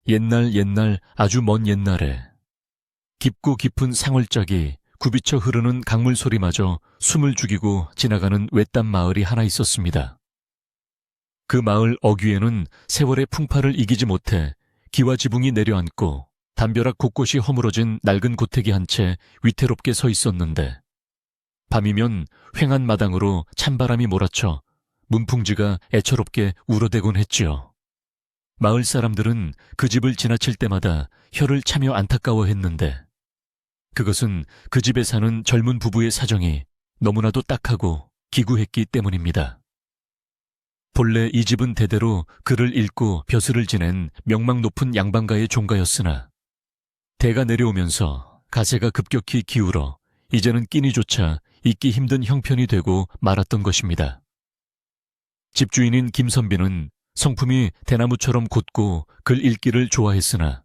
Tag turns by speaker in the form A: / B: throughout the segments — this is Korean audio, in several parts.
A: 옛날 아주 먼 옛날에 깊고 깊은 상월짝이 굽이쳐 흐르는 강물 소리마저 숨을 죽이고 지나가는 외딴 마을이 하나 있었습니다. 그 마을 어귀에는 세월의 풍파를 이기지 못해 기와 지붕이 내려앉고 담벼락 곳곳이 허물어진 낡은 고택이 한 채 위태롭게 서 있었는데, 밤이면 휑한 마당으로 찬바람이 몰아쳐 문풍지가 애처롭게 울어대곤 했지요. 마을 사람들은 그 집을 지나칠 때마다 혀를 차며 안타까워했는데, 그것은 그 집에 사는 젊은 부부의 사정이 너무나도 딱하고 기구했기 때문입니다. 본래 이 집은 대대로 글을 읽고 벼슬을 지낸 명망 높은 양반가의 종가였으나, 대가 내려오면서 가세가 급격히 기울어 이제는 끼니조차 잊기 힘든 형편이 되고 말았던 것입니다. 집주인인 김선비는 성품이 대나무처럼 곧고 글 읽기를 좋아했으나,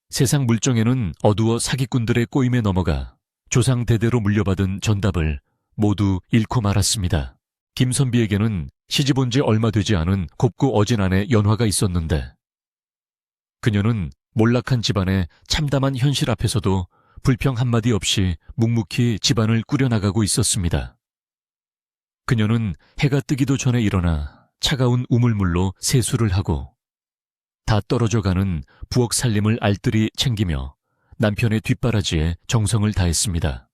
A: 세상 물정에는 어두워 사기꾼들의 꼬임에 넘어가 조상 대대로 물려받은 전답을 모두 잃고 말았습니다. 김선비에게는 시집 온 지 얼마 되지 않은 곱고 어진 아내 연화가 있었는데, 그녀는 몰락한 집안의 참담한 현실 앞에서도 불평 한마디 없이 묵묵히 집안을 꾸려나가고 있었습니다. 그녀는 해가 뜨기도 전에 일어나 차가운 우물물로 세수를 하고 다 떨어져가는 부엌 살림을 알뜰히 챙기며 남편의 뒷바라지에 정성을 다했습니다.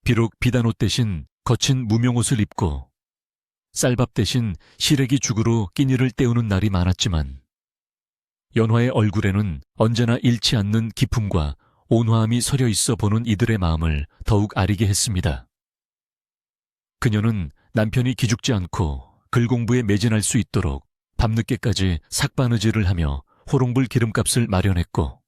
A: 비록 비단옷 대신 거친 무명옷을 입고 쌀밥 대신 시래기 죽으로 끼니를 때우는 날이 많았지만, 연화의 얼굴에는 언제나 잃지 않는 기품과 온화함이 서려 있어 보는 이들의 마음을 더욱 아리게 했습니다. 그녀는 남편이 기죽지 않고 글 공부에 매진할 수 있도록 밤늦게까지 삭바느질을 하며 호롱불 기름값을 마련했고,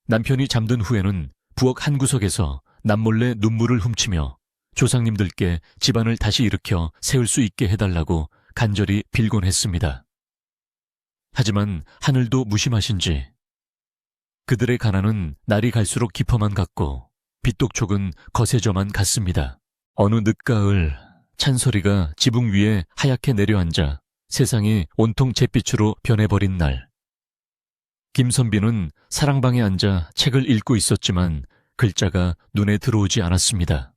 A: 남편이 잠든 후에는 부엌 한 구석에서 남몰래 눈물을 훔치며 조상님들께 집안을 다시 일으켜 세울 수 있게 해달라고 간절히 빌곤 했습니다. 하지만 하늘도 무심하신지 그들의 가난은 날이 갈수록 깊어만 갔고 빚독촉은 거세져만 갔습니다. 어느 늦가을 찬소리가 지붕 위에 하얗게 내려앉아 세상이 온통 잿빛으로 변해버린 날, 김선비는 사랑방에 앉아 책을 읽고 있었지만 글자가 눈에 들어오지 않았습니다.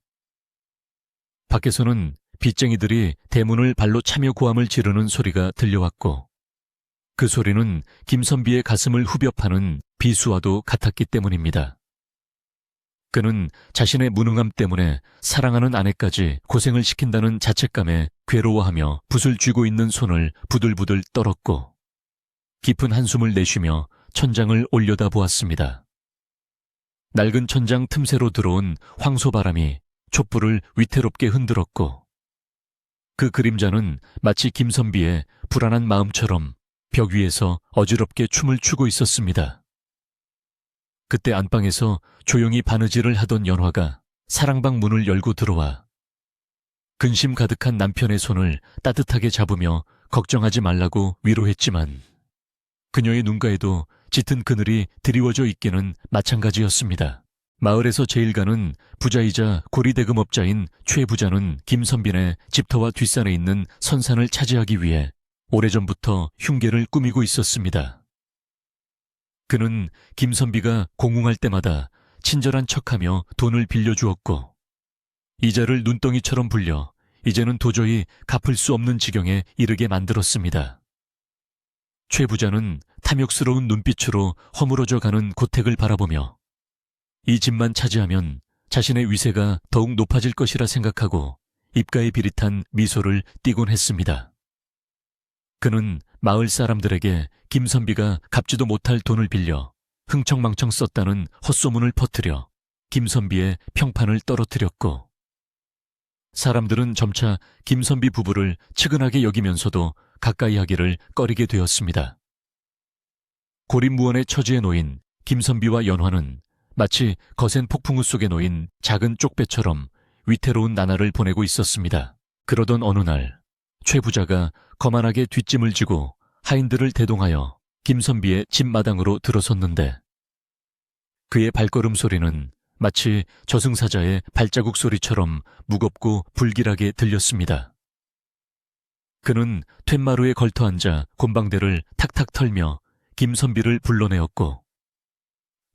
A: 밖에서는 빚쟁이들이 대문을 발로 차며 고함을 지르는 소리가 들려왔고, 그 소리는 김선비의 가슴을 후벼 파는 비수와도 같았기 때문입니다. 그는 자신의 무능함 때문에 사랑하는 아내까지 고생을 시킨다는 자책감에 괴로워하며 붓을 쥐고 있는 손을 부들부들 떨었고, 깊은 한숨을 내쉬며 천장을 올려다보았습니다. 낡은 천장 틈새로 들어온 황소바람이 촛불을 위태롭게 흔들었고, 그 그림자는 마치 김선비의 불안한 마음처럼 벽 위에서 어지럽게 춤을 추고 있었습니다. 그때 안방에서 조용히 바느질을 하던 연화가 사랑방 문을 열고 들어와 근심 가득한 남편의 손을 따뜻하게 잡으며 걱정하지 말라고 위로했지만, 그녀의 눈가에도 짙은 그늘이 드리워져 있기는 마찬가지였습니다. 마을에서 제일 가는 부자이자 고리대금업자인 최 부자는 김선빈의 집터와 뒷산에 있는 선산을 차지하기 위해 오래전부터 흉계를 꾸미고 있었습니다. 그는 김선비가 공웅할 때마다 친절한 척하며 돈을 빌려주었고, 이자를 눈덩이처럼 불려 이제는 도저히 갚을 수 없는 지경에 이르게 만들었습니다. 최 부자는 탐욕스러운 눈빛으로 허물어져 가는 고택을 바라보며 이 집만 차지하면 자신의 위세가 더욱 높아질 것이라 생각하고 입가에 비릿한 미소를 띠곤 했습니다. 그는 마을 사람들에게 김선비가 갚지도 못할 돈을 빌려 흥청망청 썼다는 헛소문을 퍼뜨려 김선비의 평판을 떨어뜨렸고, 사람들은 점차 김선비 부부를 측은하게 여기면서도 가까이 하기를 꺼리게 되었습니다. 고립무원의 처지에 놓인 김선비와 연화는 마치 거센 폭풍우 속에 놓인 작은 쪽배처럼 위태로운 나날을 보내고 있었습니다. 그러던 어느 날 최 부자가 거만하게 뒷짐을 지고 하인들을 대동하여 김선비의 집 마당으로 들어섰는데, 그의 발걸음 소리는 마치 저승사자의 발자국 소리처럼 무겁고 불길하게 들렸습니다. 그는 툇마루에 걸터앉아 곤방대를 탁탁 털며 김선비를 불러내었고,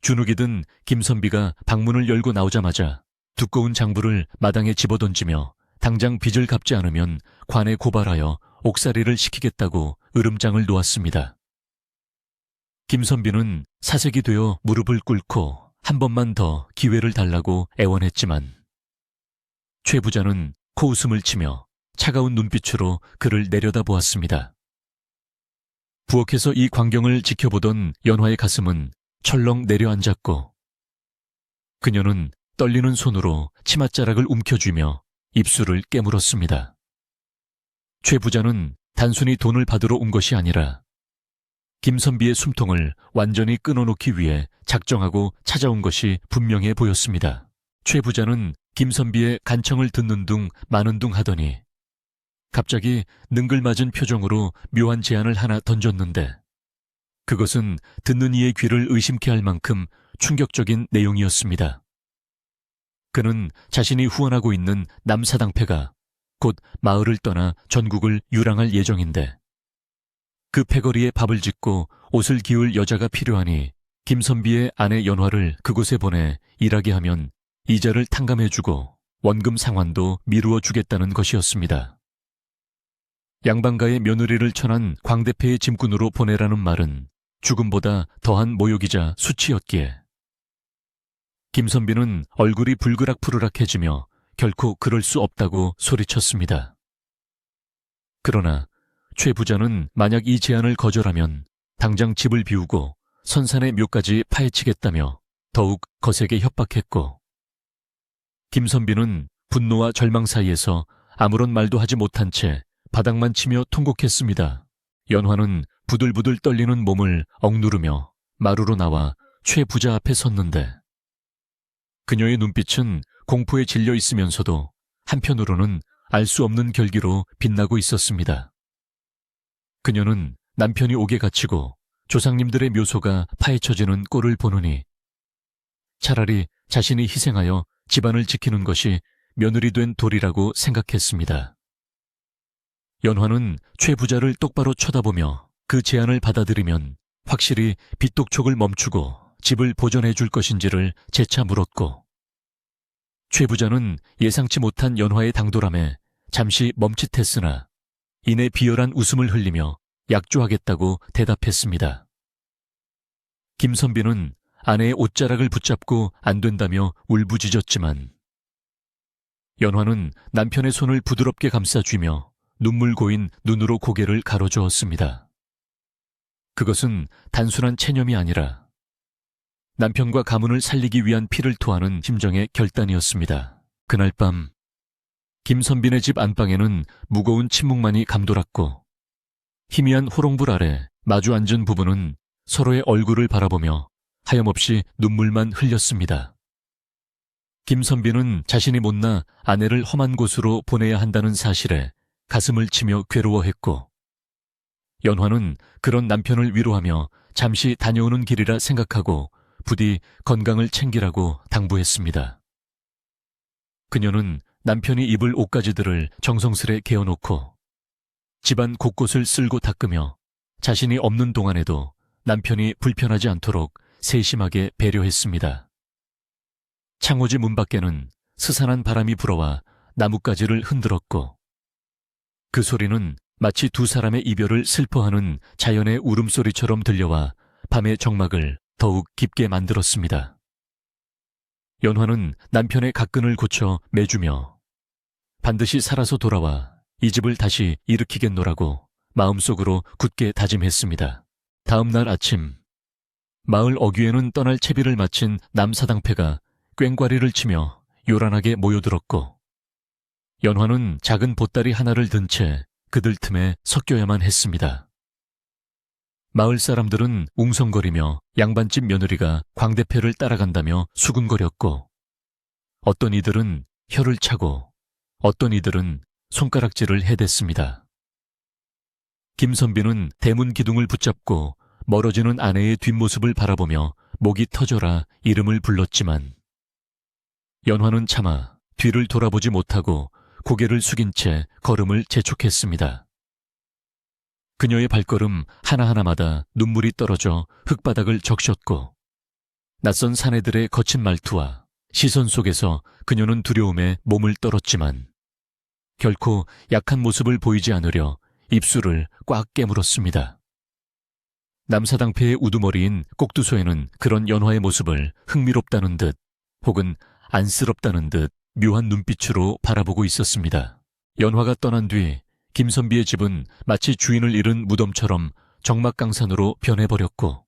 A: 주눅이 든 김선비가 방문을 열고 나오자마자 두꺼운 장부를 마당에 집어던지며 당장 빚을 갚지 않으면 관에 고발하여 옥살이를 시키겠다고 으름장을 놓았습니다. 김선비는 사색이 되어 무릎을 꿇고 한 번만 더 기회를 달라고 애원했지만 최 부자는 코웃음을 치며 차가운 눈빛으로 그를 내려다보았습니다. 부엌에서 이 광경을 지켜보던 연화의 가슴은 철렁 내려앉았고 그녀는 떨리는 손으로 치맛자락을 움켜쥐며 입술을 깨물었습니다. 최 부자는 단순히 돈을 받으러 온 것이 아니라 김선비의 숨통을 완전히 끊어놓기 위해 작정하고 찾아온 것이 분명해 보였습니다. 최 부자는 김선비의 간청을 듣는 둥 마는 둥 하더니 갑자기 능글맞은 표정으로 묘한 제안을 하나 던졌는데 그것은 듣는 이의 귀를 의심케 할 만큼 충격적인 내용이었습니다. 그는 자신이 후원하고 있는 남사당패가 곧 마을을 떠나 전국을 유랑할 예정인데 그 패거리에 밥을 짓고 옷을 기울 여자가 필요하니 김선비의 아내 연화를 그곳에 보내 일하게 하면 이자를 탕감해주고 원금 상환도 미루어 주겠다는 것이었습니다. 양반가의 며느리를 천한 광대패의 짐꾼으로 보내라는 말은 죽음보다 더한 모욕이자 수치였기에 김선비는 얼굴이 불그락푸르락해지며 결코 그럴 수 없다고 소리쳤습니다. 그러나 최 부자는 만약 이 제안을 거절하면 당장 집을 비우고 선산의 묘까지 파헤치겠다며 더욱 거세게 협박했고 김선비는 분노와 절망 사이에서 아무런 말도 하지 못한 채 바닥만 치며 통곡했습니다. 연화는 부들부들 떨리는 몸을 억누르며 마루로 나와 최 부자 앞에 섰는데 그녀의 눈빛은 공포에 질려 있으면서도 한편으로는 알 수 없는 결기로 빛나고 있었습니다. 그녀는 남편이 옥에 갇히고 조상님들의 묘소가 파헤쳐지는 꼴을 보느니 차라리 자신이 희생하여 집안을 지키는 것이 며느리 된 도리라고 생각했습니다. 연화는 최 부자를 똑바로 쳐다보며 그 제안을 받아들이면 확실히 빚독촉을 멈추고 집을 보존해 줄 것인지를 재차 물었고 최 부자는 예상치 못한 연화의 당돌함에 잠시 멈칫했으나 이내 비열한 웃음을 흘리며 약조하겠다고 대답했습니다. 김선비는 아내의 옷자락을 붙잡고 안 된다며 울부짖었지만 연화는 남편의 손을 부드럽게 감싸쥐며 눈물 고인 눈으로 고개를 가로저었습니다. 그것은 단순한 체념이 아니라 남편과 가문을 살리기 위한 피를 토하는 심정의 결단이었습니다. 그날 밤 김선빈의 집 안방에는 무거운 침묵만이 감돌았고 희미한 호롱불 아래 마주 앉은 부부는 서로의 얼굴을 바라보며 하염없이 눈물만 흘렸습니다. 김선빈은 자신이 못나 아내를 험한 곳으로 보내야 한다는 사실에 가슴을 치며 괴로워했고 연화는 그런 남편을 위로하며 잠시 다녀오는 길이라 생각하고 부디 건강을 챙기라고 당부했습니다. 그녀는 남편이 입을 옷가지들을 정성스레 개어놓고 집안 곳곳을 쓸고 닦으며 자신이 없는 동안에도 남편이 불편하지 않도록 세심하게 배려했습니다. 창호지 문 밖에는 스산한 바람이 불어와 나뭇가지를 흔들었고 그 소리는 마치 두 사람의 이별을 슬퍼하는 자연의 울음소리처럼 들려와 밤의 정막을 더욱 깊게 만들었습니다. 연화는 남편의 가끈을 고쳐 매주며 반드시 살아서 돌아와 이 집을 다시 일으키겠노라고 마음속으로 굳게 다짐했습니다. 다음 날 아침 마을 어귀에는 떠날 채비를 마친 남사당패가 꽹과리를 치며 요란하게 모여들었고 연화는 작은 보따리 하나를 든 채 그들 틈에 섞여야만 했습니다. 마을 사람들은 웅성거리며 양반집 며느리가 광대패를 따라간다며 수군거렸고 어떤 이들은 혀를 차고 어떤 이들은 손가락질을 해댔습니다. 김선비는 대문 기둥을 붙잡고 멀어지는 아내의 뒷모습을 바라보며 목이 터져라 이름을 불렀지만 연화는 차마 뒤를 돌아보지 못하고 고개를 숙인 채 걸음을 재촉했습니다. 그녀의 발걸음 하나하나마다 눈물이 떨어져 흙바닥을 적셨고 낯선 사내들의 거친 말투와 시선 속에서 그녀는 두려움에 몸을 떨었지만 결코 약한 모습을 보이지 않으려 입술을 꽉 깨물었습니다. 남사당패의 우두머리인 꼭두소에는 그런 연화의 모습을 흥미롭다는 듯 혹은 안쓰럽다는 듯 묘한 눈빛으로 바라보고 있었습니다. 연화가 떠난 뒤 김선비의 집은 마치 주인을 잃은 무덤처럼 적막강산으로 변해버렸고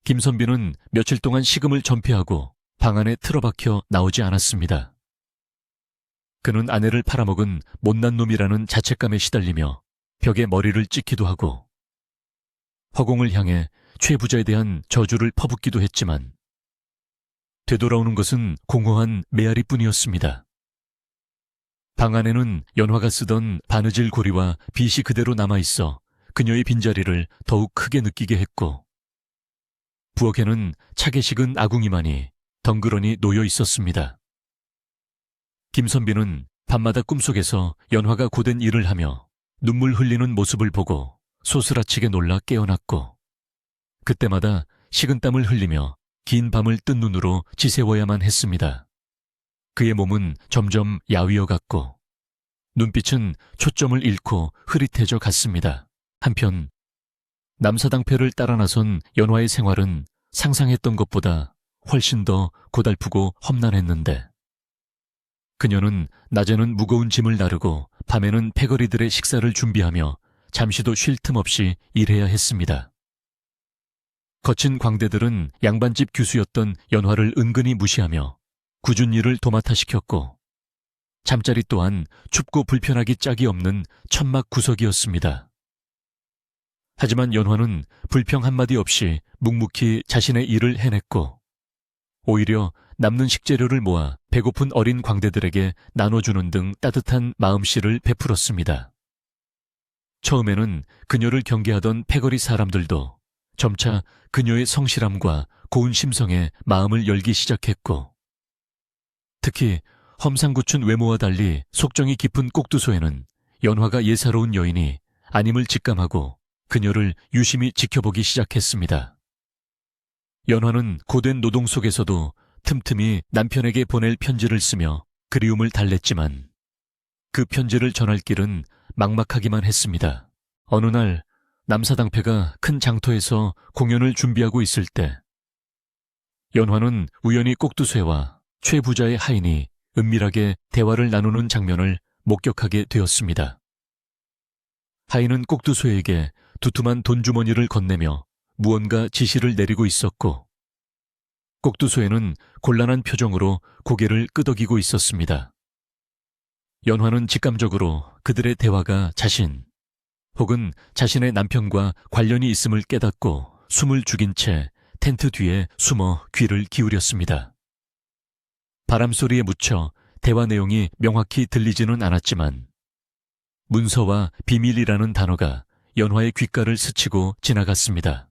A: 김선비는 며칠 동안 식음을 전폐하고 방 안에 틀어박혀 나오지 않았습니다. 그는 아내를 팔아먹은 못난 놈이라는 자책감에 시달리며 벽에 머리를 찍기도 하고 허공을 향해 최 부자에 대한 저주를 퍼붓기도 했지만 되돌아오는 것은 공허한 메아리뿐이었습니다. 방 안에는 연화가 쓰던 바느질 고리와 빗이 그대로 남아있어 그녀의 빈자리를 더욱 크게 느끼게 했고 부엌에는 차게 식은 아궁이만이 덩그러니 놓여 있었습니다. 김선비는 밤마다 꿈속에서 연화가 고된 일을 하며 눈물 흘리는 모습을 보고 소스라치게 놀라 깨어났고 그때마다 식은땀을 흘리며 긴 밤을 뜬 눈으로 지새워야만 했습니다. 그의 몸은 점점 야위어 갔고 눈빛은 초점을 잃고 흐릿해져 갔습니다. 한편 남사당패를 따라 나선 연화의 생활은 상상했던 것보다 훨씬 더 고달프고 험난했는데 그녀는 낮에는 무거운 짐을 나르고 밤에는 패거리들의 식사를 준비하며 잠시도 쉴 틈 없이 일해야 했습니다. 거친 광대들은 양반집 규수였던 연화를 은근히 무시하며 굳은 일을 도맡아 시켰고 잠자리 또한 춥고 불편하기 짝이 없는 천막 구석이었습니다. 하지만 연화는 불평 한마디 없이 묵묵히 자신의 일을 해냈고 오히려 남는 식재료를 모아 배고픈 어린 광대들에게 나눠주는 등 따뜻한 마음씨를 베풀었습니다. 처음에는 그녀를 경계하던 패거리 사람들도 점차 그녀의 성실함과 고운 심성에 마음을 열기 시작했고 특히 험상궂은 외모와 달리 속정이 깊은 꼭두소에는 연화가 예사로운 여인이 아님을 직감하고 그녀를 유심히 지켜보기 시작했습니다. 연화는 고된 노동 속에서도 틈틈이 남편에게 보낼 편지를 쓰며 그리움을 달랬지만 그 편지를 전할 길은 막막하기만 했습니다. 어느 날 남사당패가 큰 장터에서 공연을 준비하고 있을 때 연화는 우연히 꼭두쇠와 최 부자의 하인이 은밀하게 대화를 나누는 장면을 목격하게 되었습니다. 하인은 꼭두쇠에게 두툼한 돈주머니를 건네며 무언가 지시를 내리고 있었고 꼭두소에는 곤란한 표정으로 고개를 끄덕이고 있었습니다. 연화는 직감적으로 그들의 대화가 자신 혹은 자신의 남편과 관련이 있음을 깨닫고 숨을 죽인 채 텐트 뒤에 숨어 귀를 기울였습니다. 바람소리에 묻혀 대화 내용이 명확히 들리지는 않았지만 문서와 비밀이라는 단어가 연화의 귓가를 스치고 지나갔습니다.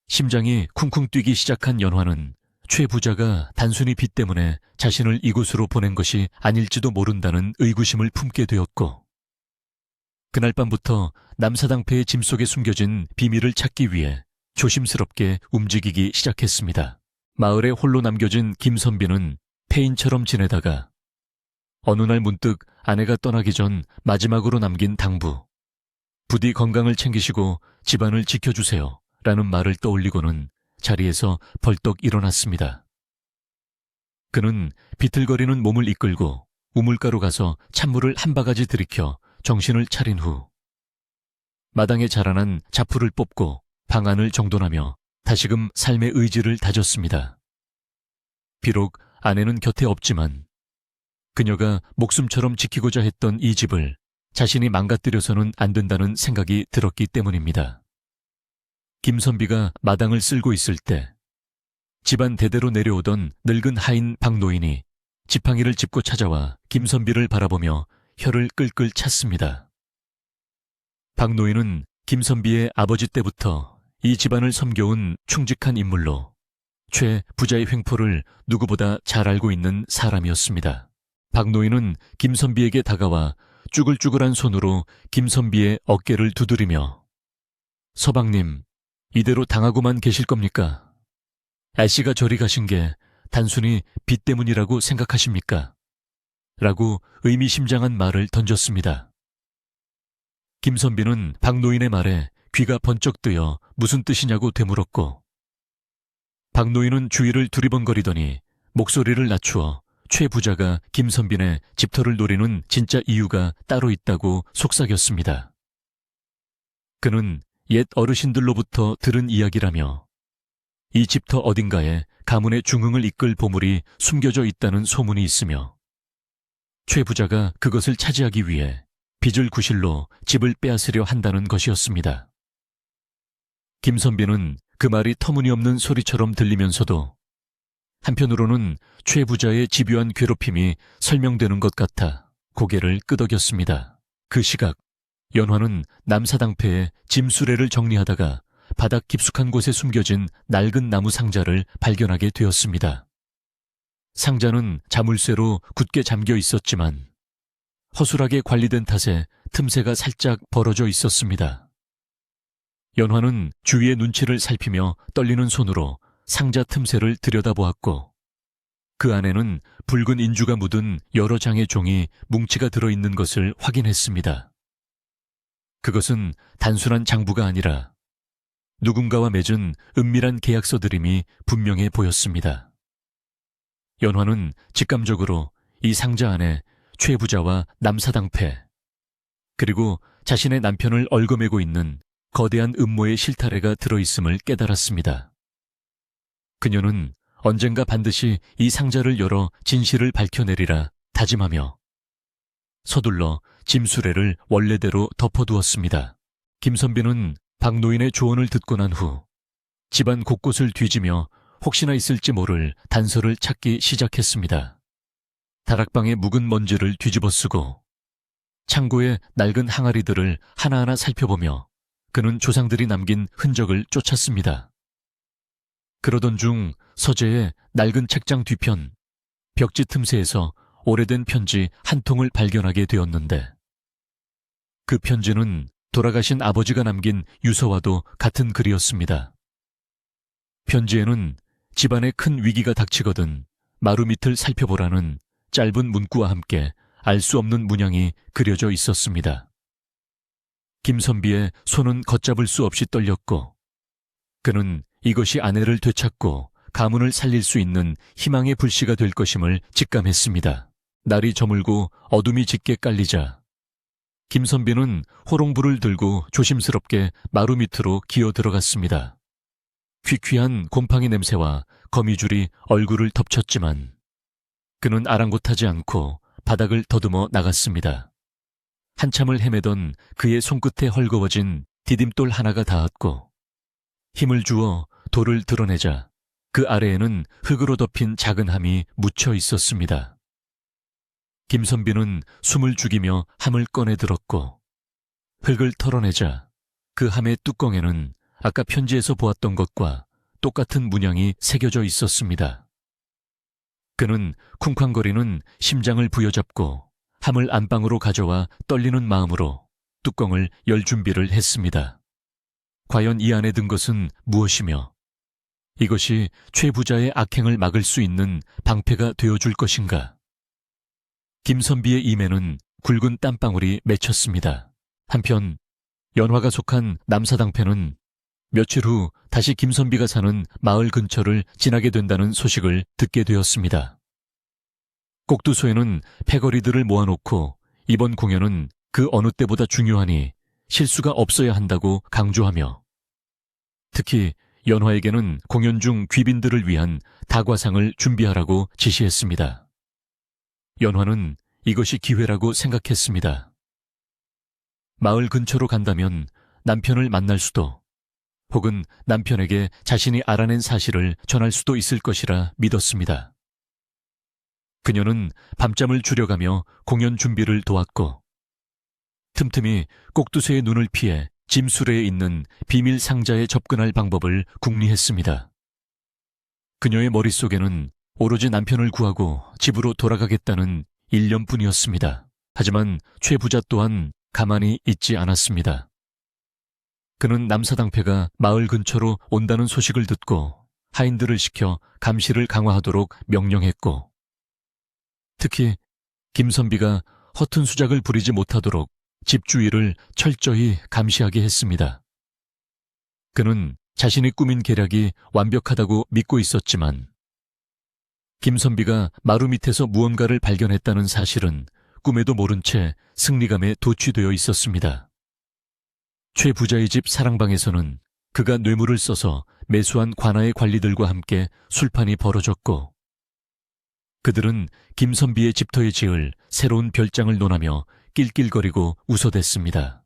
A: 심장이 쿵쿵 뛰기 시작한 연화는 최 부자가 단순히 빚 때문에 자신을 이곳으로 보낸 것이 아닐지도 모른다는 의구심을 품게 되었고 그날 밤부터 남사당패의 짐 속에 숨겨진 비밀을 찾기 위해 조심스럽게 움직이기 시작했습니다. 마을에 홀로 남겨진 김선비는 폐인처럼 지내다가 어느 날 문득 아내가 떠나기 전 마지막으로 남긴 당부 부디 건강을 챙기시고 집안을 지켜주세요 라는 말을 떠올리고는 자리에서 벌떡 일어났습니다. 그는 비틀거리는 몸을 이끌고 우물가로 가서 찬물을 한 바가지 들이켜 정신을 차린 후 마당에 자라난 자풀을 뽑고 방안을 정돈하며 다시금 삶의 의지를 다졌습니다. 비록 아내는 곁에 없지만 그녀가 목숨처럼 지키고자 했던 이 집을 자신이 망가뜨려서는 안 된다는 생각이 들었기 때문입니다. 김선비가 마당을 쓸고 있을 때 집안 대대로 내려오던 늙은 하인 박노인이 지팡이를 짚고 찾아와 김선비를 바라보며 혀를 끌끌 찼습니다. 박노인은 김선비의 아버지 때부터 이 집안을 섬겨온 충직한 인물로 최 부자의 횡포를 누구보다 잘 알고 있는 사람이었습니다. 박노인은 김선비에게 다가와 쭈글쭈글한 손으로 김선비의 어깨를 두드리며 서방님, 이대로 당하고만 계실 겁니까? 애씨가 저리 가신 게 단순히 빚 때문이라고 생각하십니까? 라고 의미심장한 말을 던졌습니다. 김선비는 박노인의 말에 귀가 번쩍 뜨여 무슨 뜻이냐고 되물었고, 박노인은 주위를 두리번거리더니 목소리를 낮추어 최 부자가 김선빈의 집터를 노리는 진짜 이유가 따로 있다고 속삭였습니다. 그는 옛 어르신들로부터 들은 이야기라며 이 집터 어딘가에 가문의 중흥을 이끌 보물이 숨겨져 있다는 소문이 있으며 최 부자가 그것을 차지하기 위해 빚을 구실로 집을 빼앗으려 한다는 것이었습니다. 김선비는 그 말이 터무니없는 소리처럼 들리면서도 한편으로는 최 부자의 집요한 괴롭힘이 설명되는 것 같아 고개를 끄덕였습니다. 그 시각 연화는 남사당패에 짐수레를 정리하다가 바닥 깊숙한 곳에 숨겨진 낡은 나무 상자를 발견하게 되었습니다. 상자는 자물쇠로 굳게 잠겨 있었지만 허술하게 관리된 탓에 틈새가 살짝 벌어져 있었습니다. 연화는 주위의 눈치를 살피며 떨리는 손으로 상자 틈새를 들여다보았고 그 안에는 붉은 인주가 묻은 여러 장의 종이 뭉치가 들어있는 것을 확인했습니다. 그것은 단순한 장부가 아니라 누군가와 맺은 은밀한 계약서들임이 분명해 보였습니다. 연화는 직감적으로 이 상자 안에 최 부자와 남사당패 그리고 자신의 남편을 얽어매고 있는 거대한 음모의 실타래가 들어있음을 깨달았습니다. 그녀는 언젠가 반드시 이 상자를 열어 진실을 밝혀내리라 다짐하며 서둘러 짐수레를 원래대로 덮어두었습니다. 김선비는 박노인의 조언을 듣고 난 후 집안 곳곳을 뒤지며 혹시나 있을지 모를 단서를 찾기 시작했습니다. 다락방의 묵은 먼지를 뒤집어쓰고 창고의 낡은 항아리들을 하나하나 살펴보며 그는 조상들이 남긴 흔적을 쫓았습니다. 그러던 중 서재의 낡은 책장 뒤편 벽지 틈새에서 오래된 편지 한 통을 발견하게 되었는데 그 편지는 돌아가신 아버지가 남긴 유서와도 같은 글이었습니다. 편지에는 집안에 큰 위기가 닥치거든 마루 밑을 살펴보라는 짧은 문구와 함께 알 수 없는 문양이 그려져 있었습니다. 김선비의 손은 걷잡을 수 없이 떨렸고 그는 이것이 아내를 되찾고 가문을 살릴 수 있는 희망의 불씨가 될 것임을 직감했습니다. 날이 저물고 어둠이 짙게 깔리자 김선비는 호롱불을 들고 조심스럽게 마루 밑으로 기어 들어갔습니다. 퀴퀴한 곰팡이 냄새와 거미줄이 얼굴을 덮쳤지만 그는 아랑곳하지 않고 바닥을 더듬어 나갔습니다. 한참을 헤매던 그의 손끝에 헐거워진 디딤돌 하나가 닿았고 힘을 주어 돌을 드러내자 그 아래에는 흙으로 덮인 작은 함이 묻혀 있었습니다. 김선비는 숨을 죽이며 함을 꺼내 들었고 흙을 털어내자 그 함의 뚜껑에는 아까 편지에서 보았던 것과 똑같은 문양이 새겨져 있었습니다. 그는 쿵쾅거리는 심장을 부여잡고 함을 안방으로 가져와 떨리는 마음으로 뚜껑을 열 준비를 했습니다. 과연 이 안에 든 것은 무엇이며 이것이 최 부자의 악행을 막을 수 있는 방패가 되어줄 것인가? 김선비의 임에는 굵은 땀방울이 맺혔습니다. 한편 연화가 속한 남사당패는 며칠 후 다시 김선비가 사는 마을 근처를 지나게 된다는 소식을 듣게 되었습니다. 꼭두소에는 패거리들을 모아놓고 이번 공연은 그 어느 때보다 중요하니 실수가 없어야 한다고 강조하며 특히 연화에게는 공연 중 귀빈들을 위한 다과상을 준비하라고 지시했습니다. 연화는 이것이 기회라고 생각했습니다. 마을 근처로 간다면 남편을 만날 수도 혹은 남편에게 자신이 알아낸 사실을 전할 수도 있을 것이라 믿었습니다. 그녀는 밤잠을 줄여가며 공연 준비를 도왔고 틈틈이 꼭두새의 눈을 피해 짐수레에 있는 비밀 상자에 접근할 방법을 궁리했습니다. 그녀의 머릿속에는 오로지 남편을 구하고 집으로 돌아가겠다는 일념뿐이었습니다. 하지만 최 부자 또한 가만히 있지 않았습니다. 그는 남사당패가 마을 근처로 온다는 소식을 듣고 하인들을 시켜 감시를 강화하도록 명령했고, 특히 김선비가 허튼 수작을 부리지 못하도록 집 주위를 철저히 감시하게 했습니다. 그는 자신이 꾸민 계략이 완벽하다고 믿고 있었지만 김선비가 마루 밑에서 무언가를 발견했다는 사실은 꿈에도 모른 채 승리감에 도취되어 있었습니다. 최 부자의 집 사랑방에서는 그가 뇌물을 써서 매수한 관아의 관리들과 함께 술판이 벌어졌고, 그들은 김선비의 집터에 지을 새로운 별장을 논하며 낄낄거리고 웃어댔습니다.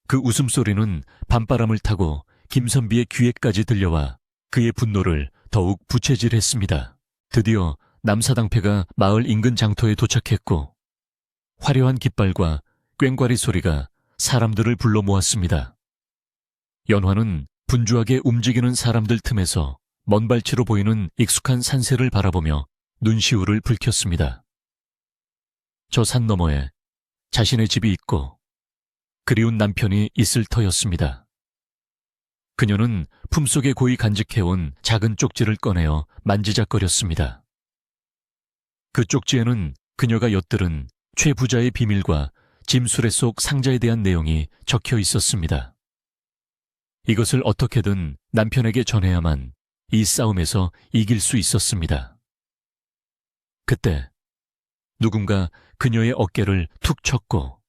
A: 그 웃음소리는 밤바람을 타고 김선비의 귀에까지 들려와 그의 분노를 더욱 부채질했습니다. 드디어 남사당패가 마을 인근 장터에 도착했고, 화려한 깃발과 꽹과리 소리가 사람들을 불러 모았습니다. 연화는 분주하게 움직이는 사람들 틈에서 먼 발치로 보이는 익숙한 산세를 바라보며 눈시울을 붉혔습니다. 저 산 너머에 자신의 집이 있고 그리운 남편이 있을 터였습니다. 그녀는 품속에 고이 간직해온 작은 쪽지를 꺼내어 만지작거렸습니다. 그 쪽지에는 그녀가 엿들은 최 부자의 비밀과 짐수레 속 상자에 대한 내용이 적혀 있었습니다. 이것을 어떻게든 남편에게 전해야만 이 싸움에서 이길 수 있었습니다. 그때 누군가 그녀의 어깨를 툭 쳤고,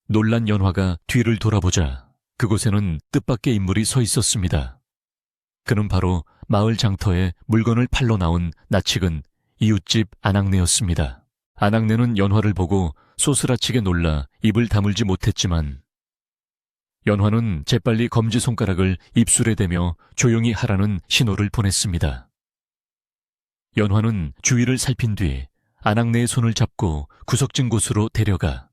A: 놀란 연화가 뒤를 돌아보자 그곳에는 뜻밖의 인물이 서 있었습니다. 그는 바로 마을 장터에 물건을 팔러 나온 낯익은 이웃집 아낙네였습니다. 아낙네는 연화를 보고 소스라치게 놀라 입을 다물지 못했지만 연화는 재빨리 검지손가락을 입술에 대며 조용히 하라는 신호를 보냈습니다. 연화는 주위를 살핀 뒤 아낙네의 손을 잡고 구석진 곳으로 데려가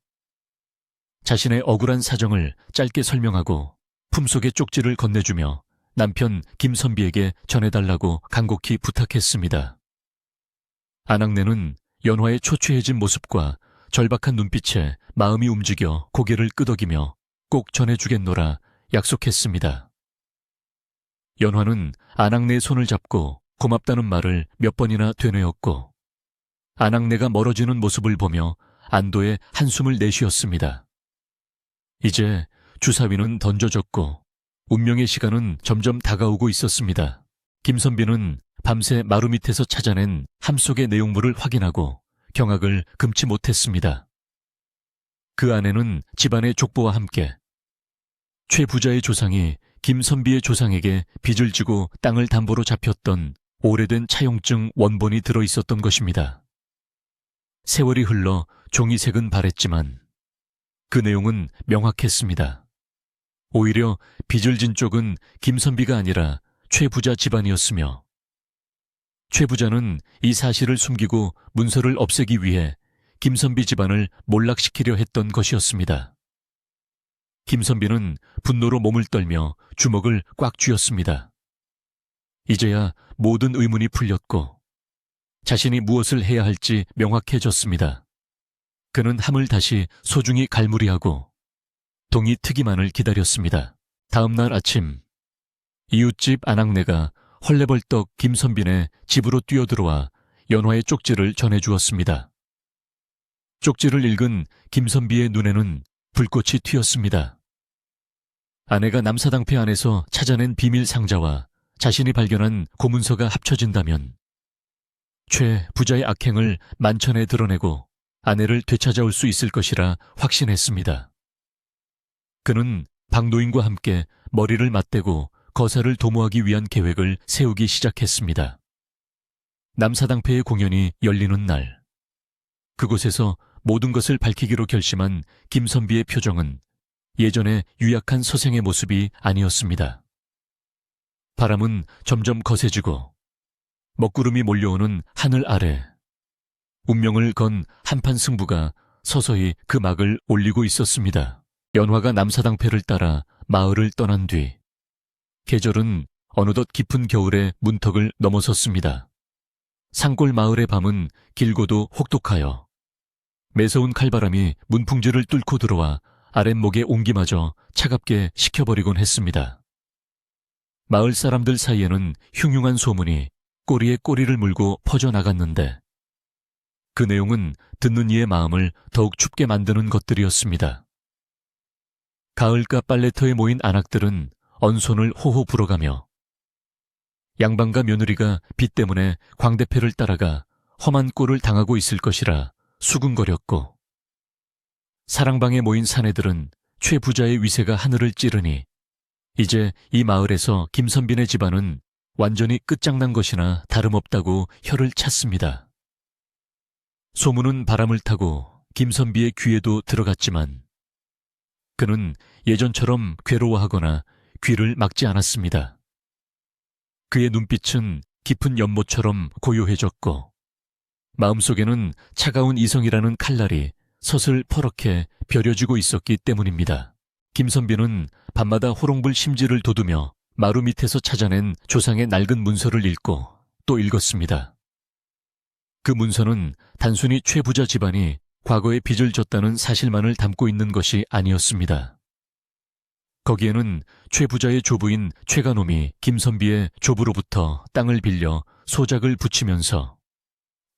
A: 자신의 억울한 사정을 짧게 설명하고 품속의 쪽지를 건네주며 남편 김선비에게 전해달라고 간곡히 부탁했습니다. 아낙네는 연화의 초췌해진 모습과 절박한 눈빛에 마음이 움직여 고개를 끄덕이며 꼭 전해주겠노라 약속했습니다. 연화는 아낙네의 손을 잡고 고맙다는 말을 몇 번이나 되뇌었고, 아낙네가 멀어지는 모습을 보며 안도의 한숨을 내쉬었습니다. 이제 주사위는 던져졌고 운명의 시간은 점점 다가오고 있었습니다. 김선비는 밤새 마루 밑에서 찾아낸 함 속의 내용물을 확인하고 경악을 금치 못했습니다. 그 안에는 집안의 족보와 함께 최 부자의 조상이 김선비의 조상에게 빚을 지고 땅을 담보로 잡혔던 오래된 차용증 원본이 들어있었던 것입니다. 세월이 흘러 종이색은 바랬지만 그 내용은 명확했습니다. 오히려 빚을 진 쪽은 김선비가 아니라 최 부자 집안이었으며, 최 부자는 이 사실을 숨기고 문서를 없애기 위해 김선비 집안을 몰락시키려 했던 것이었습니다. 김선비는 분노로 몸을 떨며 주먹을 꽉 쥐었습니다. 이제야 모든 의문이 풀렸고 자신이 무엇을 해야 할지 명확해졌습니다. 그는 함을 다시 소중히 갈무리하고 동이 트기만을 기다렸습니다. 다음 날 아침, 이웃집 아낙네가 헐레벌떡 김선빈의 집으로 뛰어들어와 연화의 쪽지를 전해주었습니다. 쪽지를 읽은 김선비의 눈에는 불꽃이 튀었습니다. 아내가 남사당패 안에서 찾아낸 비밀 상자와 자신이 발견한 고문서가 합쳐진다면 최 부자의 악행을 만천에 드러내고 아내를 되찾아올 수 있을 것이라 확신했습니다. 그는 박노인과 함께 머리를 맞대고 거사를 도모하기 위한 계획을 세우기 시작했습니다. 남사당패의 공연이 열리는 날, 그곳에서 모든 것을 밝히기로 결심한 김선비의 표정은 예전의 유약한 서생의 모습이 아니었습니다. 바람은 점점 거세지고 먹구름이 몰려오는 하늘 아래 운명을 건 한판 승부가 서서히 그 막을 올리고 있었습니다. 연화가 남사당패를 따라 마을을 떠난 뒤 계절은 어느덧 깊은 겨울의 문턱을 넘어섰습니다. 산골 마을의 밤은 길고도 혹독하여 매서운 칼바람이 문풍지를 뚫고 들어와 아랫목의 옹기마저 차갑게 식혀버리곤 했습니다. 마을 사람들 사이에는 흉흉한 소문이 꼬리에 꼬리를 물고 퍼져나갔는데 그 내용은 듣는 이의 마음을 더욱 춥게 만드는 것들이었습니다. 가을가 빨래터에 모인 안악들은 언손을 호호 불어가며 양반과 며느리가 빚 때문에 광대패를 따라가 험한 꼴을 당하고 있을 것이라 수군거렸고 사랑방에 모인 사내들은 최 부자의 위세가 하늘을 찌르니 이제 이 마을에서 김선빈의 집안은 완전히 끝장난 것이나 다름없다고 혀를 찼습니다. 소문은 바람을 타고 김선비의 귀에도 들어갔지만 그는 예전처럼 괴로워하거나 귀를 막지 않았습니다. 그의 눈빛은 깊은 연못처럼 고요해졌고 마음속에는 차가운 이성이라는 칼날이 서슬 퍼렇게 벼려지고 있었기 때문입니다. 김선비는 밤마다 호롱불 심지를 돋우며 마루 밑에서 찾아낸 조상의 낡은 문서를 읽고 또 읽었습니다. 그 문서는 단순히 최 부자 집안이 과거에 빚을 졌다는 사실만을 담고 있는 것이 아니었습니다. 거기에는 최 부자의 조부인 최가놈이 김선비의 조부로부터 땅을 빌려 소작을 붙이면서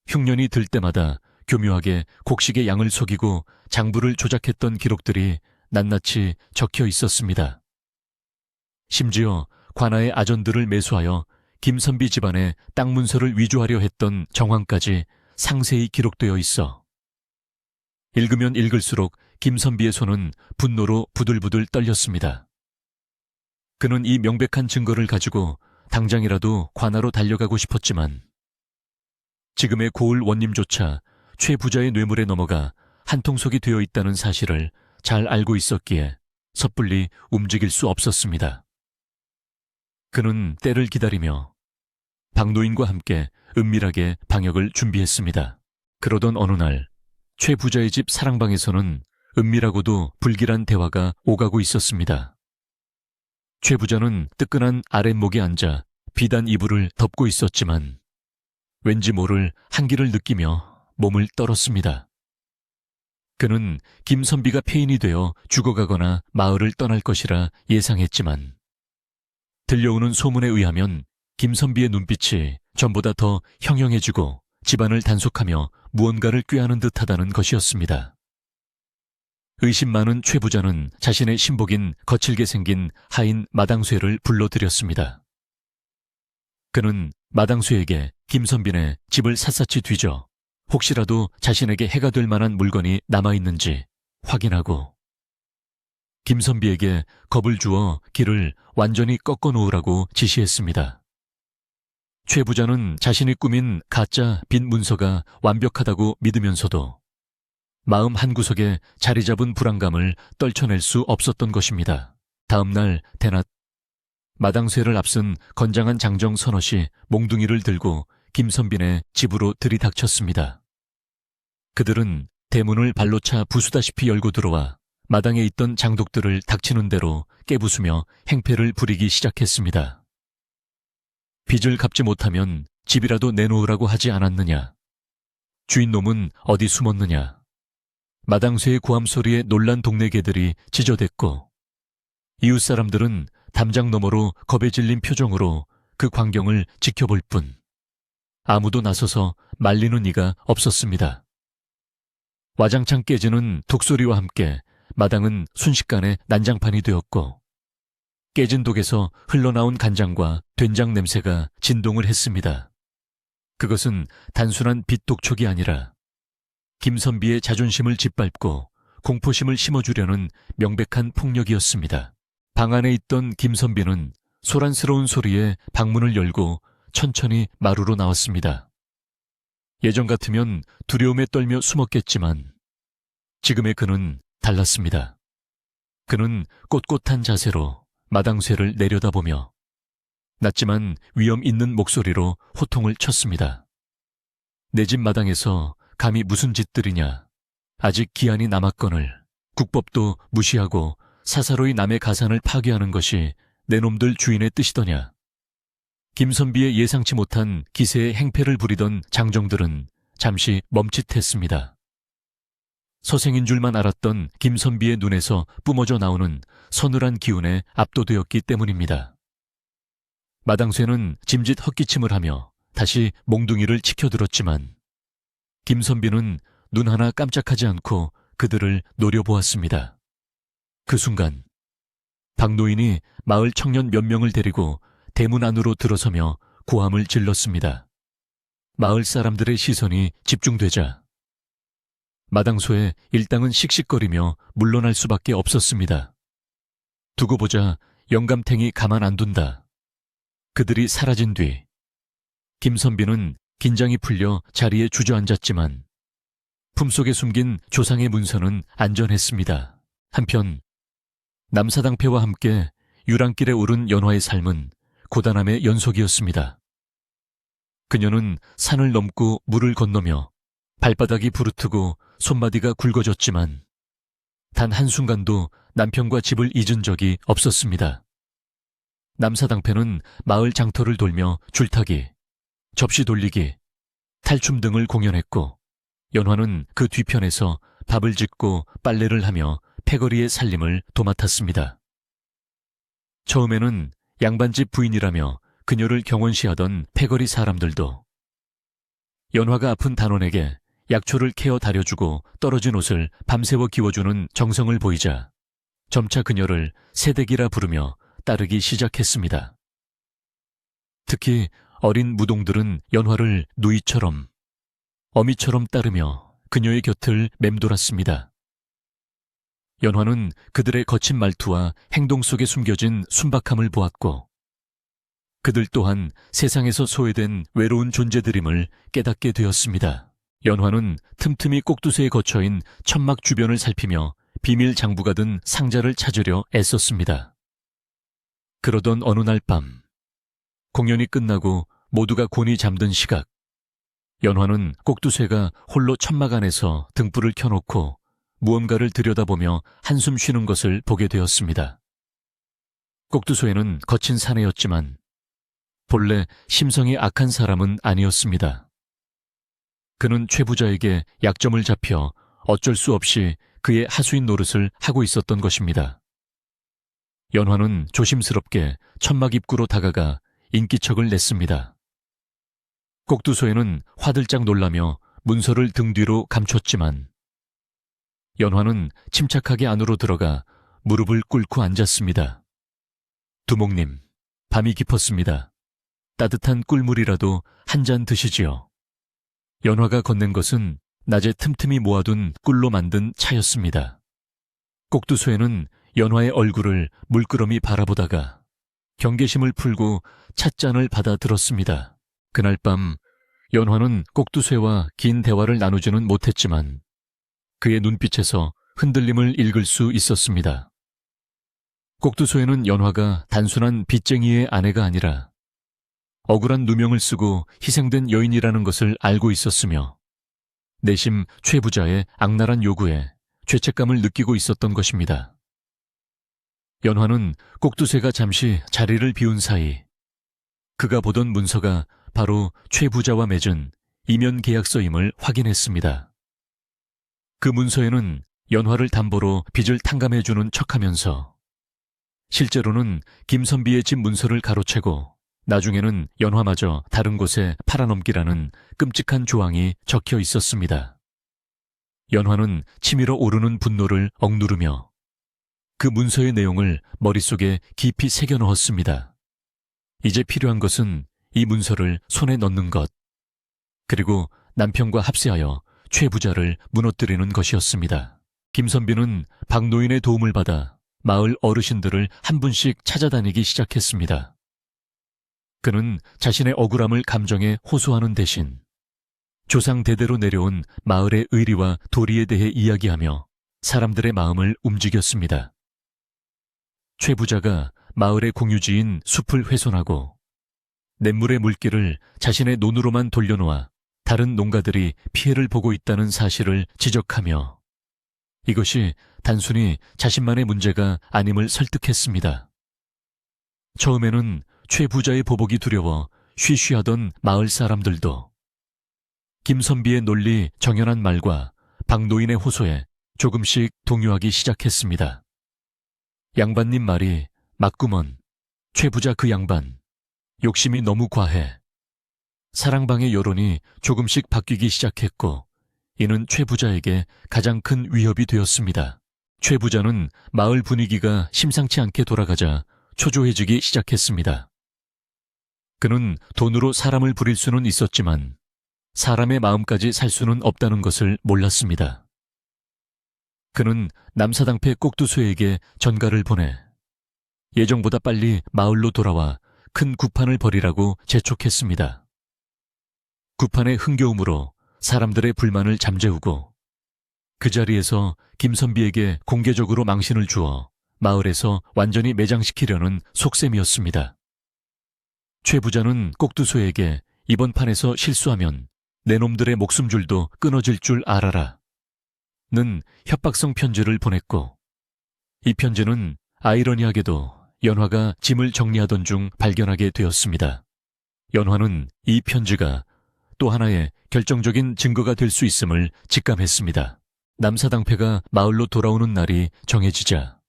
A: 흉년이 들 때마다 교묘하게 곡식의 양을 속이고 장부를 조작했던 기록들이 낱낱이 적혀 있었습니다. 심지어 관아의 아전들을 매수하여 김선비 집안의 땅 문서를 위조하려 했던 정황까지 상세히 기록되어 있어 읽으면 읽을수록 김선비의 손은 분노로 부들부들 떨렸습니다. 그는 이 명백한 증거를 가지고 당장이라도 관아로 달려가고 싶었지만 지금의 고을 원님조차 최 부자의 뇌물에 넘어가 한통속이 되어 있다는 사실을 잘 알고 있었기에 섣불리 움직일 수 없었습니다. 그는 때를 기다리며 박노인과 함께 은밀하게 방역을 준비했습니다. 그러던 어느 날 최 부자의 집 사랑방에서는 은밀하고도 불길한 대화가 오가고 있었습니다. 최 부자는 뜨끈한 아랫목에 앉아 비단 이불을 덮고 있었지만 왠지 모를 한기를 느끼며 몸을 떨었습니다. 그는 김선비가 폐인이 되어 죽어가거나 마을을 떠날 것이라 예상했지만 들려오는 소문에 의하면 김선비의 눈빛이 전보다 더 형형해지고 집안을 단속하며 무언가를 꾀하는 듯하다는 것이었습니다. 의심 많은 최 부자는 자신의 신복인 거칠게 생긴 하인 마당쇠를 불러들였습니다. 그는 마당쇠에게 김선빈의 집을 샅샅이 뒤져 혹시라도 자신에게 해가 될 만한 물건이 남아있는지 확인하고 김선비에게 겁을 주어 길을 완전히 꺾어 놓으라고 지시했습니다. 최 부자는 자신이 꾸민 가짜 빚 문서가 완벽하다고 믿으면서도 마음 한구석에 자리 잡은 불안감을 떨쳐낼 수 없었던 것입니다. 다음 날 대낮 마당쇠를 앞선 건장한 장정 서너시 몽둥이를 들고 김선빈의 집으로 들이닥쳤습니다. 그들은 대문을 발로 차 부수다시피 열고 들어와 마당에 있던 장독들을 닥치는 대로 깨부수며 행패를 부리기 시작했습니다. 빚을 갚지 못하면 집이라도 내놓으라고 하지 않았느냐? 주인놈은 어디 숨었느냐? 마당쇠의 고함 소리에 놀란 동네 개들이 지저댔고 이웃 사람들은 담장 너머로 겁에 질린 표정으로 그 광경을 지켜볼 뿐 아무도 나서서 말리는 이가 없었습니다. 와장창 깨지는 독소리와 함께 마당은 순식간에 난장판이 되었고 깨진 독에서 흘러나온 간장과 된장 냄새가 진동을 했습니다. 그것은 단순한 빚 독촉이 아니라 김선비의 자존심을 짓밟고 공포심을 심어주려는 명백한 폭력이었습니다. 방 안에 있던 김선비는 소란스러운 소리에 방문을 열고 천천히 마루로 나왔습니다. 예전 같으면 두려움에 떨며 숨었겠지만 지금의 그는 달랐습니다. 그는 꼿꼿한 자세로 마당쇠를 내려다보며 낮지만 위험 있는 목소리로 호통을 쳤습니다. 내 집 마당에서 감히 무슨 짓들이냐. 아직 기한이 남았거늘 국법도 무시하고 사사로이 남의 가산을 파괴하는 것이 내 놈들 주인의 뜻이더냐. 김선비의 예상치 못한 기세의 행패를 부리던 장정들은 잠시 멈칫했습니다. 서생인 줄만 알았던 김선비의 눈에서 뿜어져 나오는 서늘한 기운에 압도되었기 때문입니다. 마당쇠는 짐짓 헛기침을 하며 다시 몽둥이를 치켜들었지만 김선비는 눈 하나 깜짝하지 않고 그들을 노려보았습니다. 그 순간 박노인이 마을 청년 몇 명을 데리고 대문 안으로 들어서며 고함을 질렀습니다. 마을 사람들의 시선이 집중되자 마당소에 일당은 씩씩거리며 물러날 수밖에 없었습니다. 두고 보자 영감탱이 가만 안 둔다. 그들이 사라진 뒤 김선비는 긴장이 풀려 자리에 주저앉았지만 품속에 숨긴 조상의 문서는 안전했습니다. 한편 남사당패와 함께 유랑길에 오른 연화의 삶은 고단함의 연속이었습니다. 그녀는 산을 넘고 물을 건너며 발바닥이 부르트고 손마디가 굵어졌지만 단 한순간도 남편과 집을 잊은 적이 없었습니다. 남사당패는 마을 장터를 돌며 줄타기, 접시 돌리기, 탈춤 등을 공연했고 연화는 그 뒤편에서 밥을 짓고 빨래를 하며 패거리의 살림을 도맡았습니다. 처음에는 양반집 부인이라며 그녀를 경원시하던 패거리 사람들도 연화가 아픈 단원에게 약초를 캐어 다려주고 떨어진 옷을 밤새워 기워주는 정성을 보이자 점차 그녀를 새댁이라 부르며 따르기 시작했습니다. 특히 어린 무동들은 연화를 누이처럼 어미처럼 따르며 그녀의 곁을 맴돌았습니다. 연화는 그들의 거친 말투와 행동 속에 숨겨진 순박함을 보았고 그들 또한 세상에서 소외된 외로운 존재들임을 깨닫게 되었습니다. 연화는 틈틈이 꼭두새에 거쳐인 천막 주변을 살피며 비밀 장부가 든 상자를 찾으려 애썼습니다. 그러던 어느 날 밤, 공연이 끝나고 모두가 곤히 잠든 시각, 연화는 꼭두새가 홀로 천막 안에서 등불을 켜놓고 무언가를 들여다보며 한숨 쉬는 것을 보게 되었습니다. 꼭두소에는 거친 사내였지만 본래 심성이 악한 사람은 아니었습니다. 그는 최부자에게 약점을 잡혀 어쩔 수 없이 그의 하수인 노릇을 하고 있었던 것입니다. 연화는 조심스럽게 천막 입구로 다가가 인기척을 냈습니다. 꼭두소에는 화들짝 놀라며 문서를 등 뒤로 감췄지만 연화는 침착하게 안으로 들어가 무릎을 꿇고 앉았습니다. 두목님, 밤이 깊었습니다. 따뜻한 꿀물이라도 한 잔 드시지요. 연화가 건넨 것은 낮에 틈틈이 모아둔 꿀로 만든 차였습니다. 꼭두소에는 연화의 얼굴을 물끄러미 바라보다가 경계심을 풀고 찻잔을 받아 들었습니다. 그날 밤 연화는 꼭두쇠와 긴 대화를 나누지는 못했지만 그의 눈빛에서 흔들림을 읽을 수 있었습니다. 꼭두소에는 연화가 단순한 빚쟁이의 아내가 아니라 억울한 누명을 쓰고 희생된 여인이라는 것을 알고 있었으며 내심 최부자의 악랄한 요구에 죄책감을 느끼고 있었던 것입니다. 연화는 꼭두쇠가 잠시 자리를 비운 사이 그가 보던 문서가 바로 최부자와 맺은 이면 계약서임을 확인했습니다. 그 문서에는 연화를 담보로 빚을 탕감해주는 척하면서 실제로는 김선비의 집 문서를 가로채고 나중에는 연화마저 다른 곳에 팔아넘기라는 끔찍한 조항이 적혀 있었습니다. 연화는 치밀어 오르는 분노를 억누르며 그 문서의 내용을 머릿속에 깊이 새겨 넣었습니다. 이제 필요한 것은 이 문서를 손에 넣는 것, 그리고 남편과 합세하여 최부자를 무너뜨리는 것이었습니다. 김선비는 박노인의 도움을 받아 마을 어르신들을 한 분씩 찾아다니기 시작했습니다. 그는 자신의 억울함을 감정에 호소하는 대신 조상 대대로 내려온 마을의 의리와 도리에 대해 이야기하며 사람들의 마음을 움직였습니다. 최부자가 마을의 공유지인 숲을 훼손하고 냇물의 물길을 자신의 논으로만 돌려놓아 다른 농가들이 피해를 보고 있다는 사실을 지적하며 이것이 단순히 자신만의 문제가 아님을 설득했습니다. 처음에는 최부자의 보복이 두려워 쉬쉬하던 마을 사람들도 김선비의 논리 정연한 말과 박노인의 호소에 조금씩 동요하기 시작했습니다. 양반님 말이 맞구먼. 최 부자 그 양반. 욕심이 너무 과해. 사랑방의 여론이 조금씩 바뀌기 시작했고 이는 최 부자에게 가장 큰 위협이 되었습니다. 최 부자는 마을 분위기가 심상치 않게 돌아가자 초조해지기 시작했습니다. 그는 돈으로 사람을 부릴 수는 있었지만 사람의 마음까지 살 수는 없다는 것을 몰랐습니다. 그는 남사당패 꼭두소에게 전가를 보내 예정보다 빨리 마을로 돌아와 큰 구판을 벌이라고 재촉했습니다. 구판의 흥겨움으로 사람들의 불만을 잠재우고 그 자리에서 김선비에게 공개적으로 망신을 주어 마을에서 완전히 매장시키려는 속셈이었습니다. 최 부자는 꼭두소에게 이번 판에서 실수하면 내 놈들의 목숨줄도 끊어질 줄 알아라 는 협박성 편지를 보냈고 이 편지는 아이러니하게도 연화가 짐을 정리하던 중 발견하게 되었습니다. 연화는 이 편지가 또 하나의 결정적인 증거가 될 수 있음을 직감했습니다. 남사당패가 마을로 돌아오는 날이 정해지자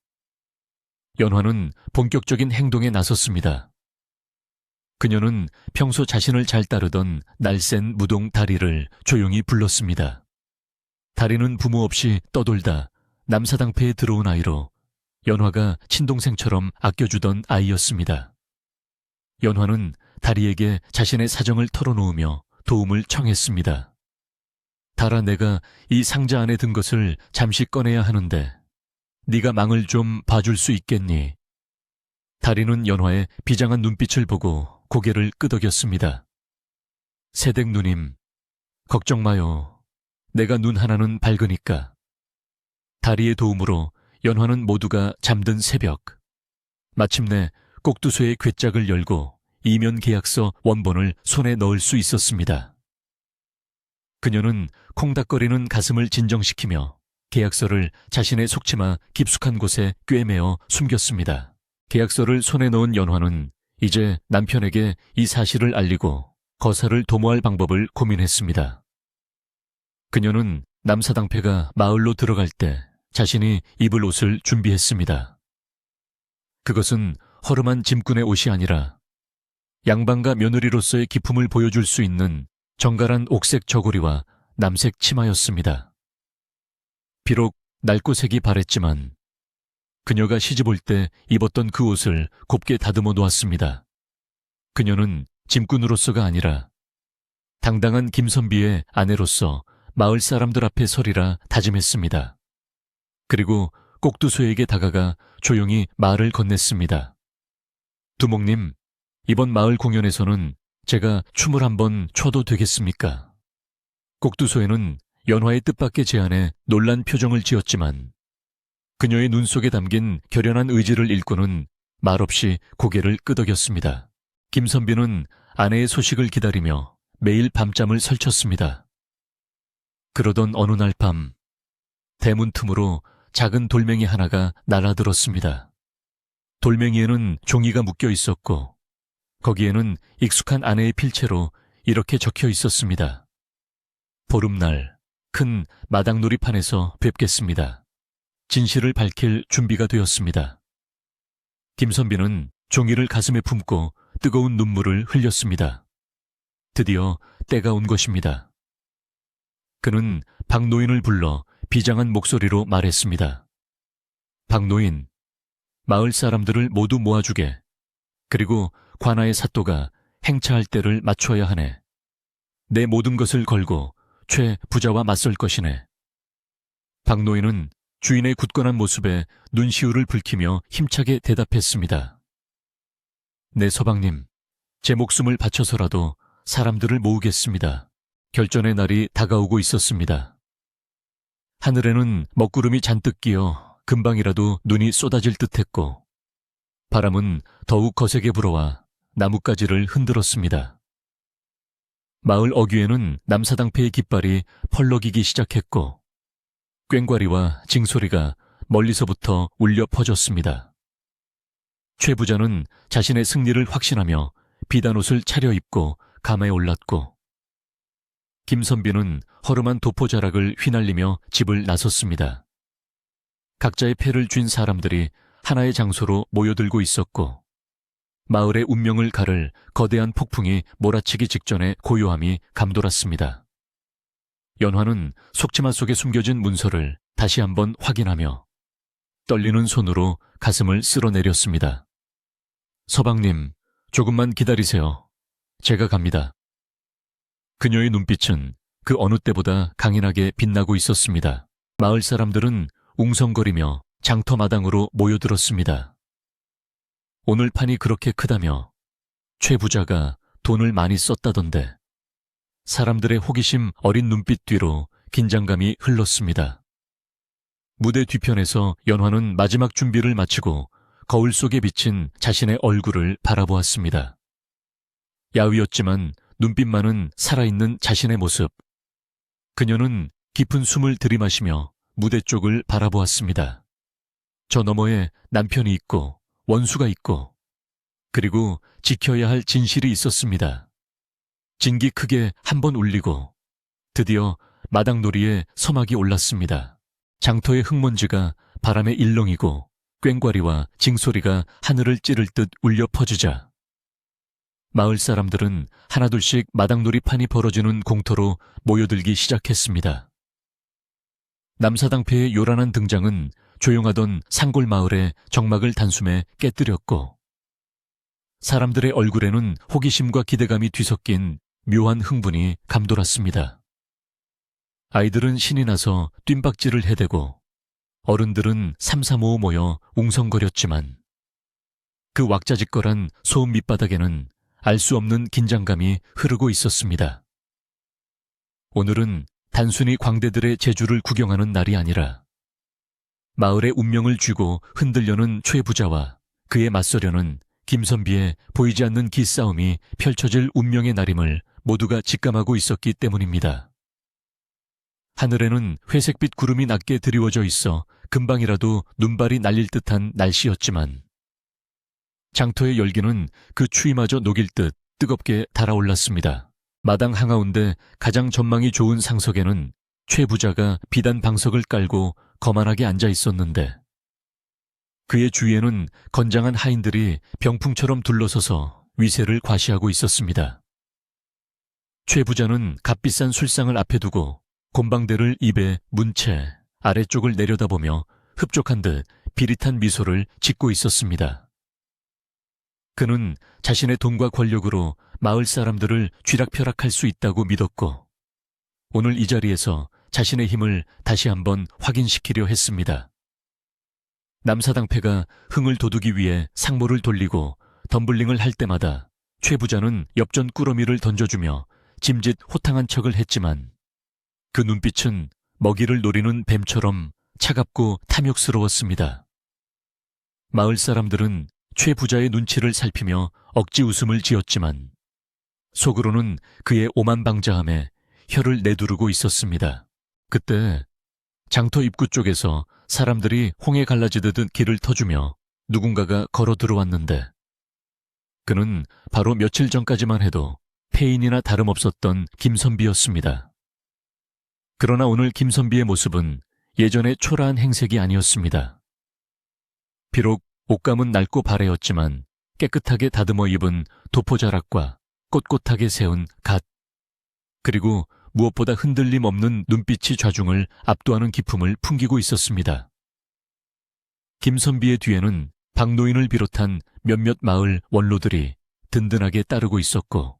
A: 연화는 본격적인 행동에 나섰습니다. 그녀는 평소 자신을 잘 따르던 날쌘 무동 다리를 조용히 불렀습니다. 다리는 부모 없이 떠돌다 남사당패에 들어온 아이로 연화가 친동생처럼 아껴주던 아이였습니다. 연화는 다리에게 자신의 사정을 털어놓으며 도움을 청했습니다. 달아, 내가 이 상자 안에 든 것을 잠시 꺼내야 하는데 네가 망을 좀 봐줄 수 있겠니? 다리는 연화의 비장한 눈빛을 보고 고개를 끄덕였습니다. 새댁 누님, 걱정 마요. 내가 눈 하나는 밝으니까. 다리의 도움으로 연화는 모두가 잠든 새벽 마침내 꼭두소의 궤짝을 열고 이면 계약서 원본을 손에 넣을 수 있었습니다. 그녀는 콩닥거리는 가슴을 진정시키며 계약서를 자신의 속치마 깊숙한 곳에 꿰매어 숨겼습니다. 계약서를 손에 넣은 연화는 이제 남편에게 이 사실을 알리고 거사를 도모할 방법을 고민했습니다. 그녀는 남사당패가 마을로 들어갈 때 자신이 입을 옷을 준비했습니다. 그것은 허름한 짐꾼의 옷이 아니라 양반과 며느리로서의 기품을 보여줄 수 있는 정갈한 옥색 저고리와 남색 치마였습니다. 비록 낡고 색이 바랬지만 그녀가 시집올 때 입었던 그 옷을 곱게 다듬어 놓았습니다. 그녀는 짐꾼으로서가 아니라 당당한 김선비의 아내로서 마을 사람들 앞에 서리라 다짐했습니다. 그리고 꼭두소에게 다가가 조용히 말을 건넸습니다. 두목님, 이번 마을 공연에서는 제가 춤을 한번 춰도 되겠습니까? 꼭두소에는 연화의 뜻밖의 제안에 놀란 표정을 지었지만 그녀의 눈 속에 담긴 결연한 의지를 읽고는 말없이 고개를 끄덕였습니다. 김선비는 아내의 소식을 기다리며 매일 밤잠을 설쳤습니다. 그러던 어느 날 밤, 대문 틈으로 작은 돌멩이 하나가 날아들었습니다. 돌멩이에는 종이가 묶여 있었고 거기에는 익숙한 아내의 필체로 이렇게 적혀 있었습니다. 보름날 큰 마당놀이판에서 뵙겠습니다. 진실을 밝힐 준비가 되었습니다. 김선비는 종이를 가슴에 품고 뜨거운 눈물을 흘렸습니다. 드디어 때가 온 것입니다. 그는 박노인을 불러 비장한 목소리로 말했습니다. 박노인, 마을 사람들을 모두 모아주게. 그리고 관아의 사또가 행차할 때를 맞춰야 하네. 내 모든 것을 걸고 최 부자와 맞설 것이네. 박노인은 주인의 굳건한 모습에 눈시울을 붉히며 힘차게 대답했습니다. 네, 서방님, 제 목숨을 바쳐서라도 사람들을 모으겠습니다. 결전의 날이 다가오고 있었습니다. 하늘에는 먹구름이 잔뜩 끼어 금방이라도 눈이 쏟아질 듯했고 바람은 더욱 거세게 불어와 나뭇가지를 흔들었습니다. 마을 어귀에는 남사당패의 깃발이 펄럭이기 시작했고 꽹과리와 징소리가 멀리서부터 울려 퍼졌습니다. 최 부자는 자신의 승리를 확신하며 비단옷을 차려입고 감에 올랐고 김선비는 허름한 도포자락을 휘날리며 집을 나섰습니다. 각자의 패를 쥔 사람들이 하나의 장소로 모여들고 있었고 마을의 운명을 가를 거대한 폭풍이 몰아치기 직전의 고요함이 감돌았습니다. 연화는 속치마 속에 숨겨진 문서를 다시 한번 확인하며 떨리는 손으로 가슴을 쓸어내렸습니다. 서방님, 조금만 기다리세요. 제가 갑니다. 그녀의 눈빛은 그 어느 때보다 강인하게 빛나고 있었습니다. 마을 사람들은 웅성거리며 장터마당으로 모여들었습니다. 오늘 판이 그렇게 크다며 최 부자가 돈을 많이 썼다던데 사람들의 호기심 어린 눈빛 뒤로 긴장감이 흘렀습니다. 무대 뒤편에서 연화는 마지막 준비를 마치고 거울 속에 비친 자신의 얼굴을 바라보았습니다. 야위었지만 눈빛만은 살아있는 자신의 모습. 그녀는 깊은 숨을 들이마시며 무대 쪽을 바라보았습니다. 저 너머에 남편이 있고 원수가 있고 그리고 지켜야 할 진실이 있었습니다. 진기 크게 한 번 울리고 드디어 마당놀이에 서막이 올랐습니다. 장터의 흙먼지가 바람에 일렁이고 꽹과리와 징소리가 하늘을 찌를 듯 울려 퍼지자 마을 사람들은 하나둘씩 마당놀이판이 벌어지는 공터로 모여들기 시작했습니다. 남사당패의 요란한 등장은 조용하던 산골 마을의 정막을 단숨에 깨뜨렸고 사람들의 얼굴에는 호기심과 기대감이 뒤섞인 묘한 흥분이 감돌았습니다. 아이들은 신이 나서 뜀박질을 해대고 어른들은 삼삼오오 모여 웅성거렸지만 그 왁자지껄한 소음 밑바닥에는 알 수 없는 긴장감이 흐르고 있었습니다. 오늘은 단순히 광대들의 재주를 구경하는 날이 아니라 마을의 운명을 쥐고 흔들려는 최 부자와 그에 맞서려는 김선비의 보이지 않는 기싸움이 펼쳐질 운명의 날임을 모두가 직감하고 있었기 때문입니다. 하늘에는 회색빛 구름이 낮게 드리워져 있어 금방이라도 눈발이 날릴 듯한 날씨였지만 장터의 열기는 그 추위마저 녹일 듯 뜨겁게 달아올랐습니다. 마당 한가운데 가장 전망이 좋은 상석에는 최 부자가 비단 방석을 깔고 거만하게 앉아 있었는데 그의 주위에는 건장한 하인들이 병풍처럼 둘러서서 위세를 과시하고 있었습니다. 최 부자는 값비싼 술상을 앞에 두고 곰방대를 입에 문 채 아래쪽을 내려다보며 흡족한 듯 비릿한 미소를 짓고 있었습니다. 그는 자신의 돈과 권력으로 마을 사람들을 쥐락펴락할 수 있다고 믿었고 오늘 이 자리에서 자신의 힘을 다시 한번 확인시키려 했습니다. 남사당패가 흥을 돋우기 위해 상모를 돌리고 덤블링을 할 때마다 최 부자는 엽전 꾸러미를 던져주며 짐짓 호탕한 척을 했지만 그 눈빛은 먹이를 노리는 뱀처럼 차갑고 탐욕스러웠습니다. 마을 사람들은 최 부자의 눈치를 살피며 억지 웃음을 지었지만 속으로는 그의 오만방자함에 혀를 내두르고 있었습니다. 그때 장터 입구 쪽에서 사람들이 홍해 갈라지듯 길을 터주며 누군가가 걸어 들어왔는데 그는 바로 며칠 전까지만 해도 폐인이나 다름없었던 김선비였습니다. 그러나 오늘 김선비의 모습은 예전의 초라한 행색이 아니었습니다. 비록 옷감은 낡고 바래였지만 깨끗하게 다듬어 입은 도포자락과 꼿꼿하게 세운 갓, 그리고 무엇보다 흔들림 없는 눈빛이 좌중을 압도하는 기품을 풍기고 있었습니다. 김선비의 뒤에는 박노인을 비롯한 몇몇 마을 원로들이 든든하게 따르고 있었고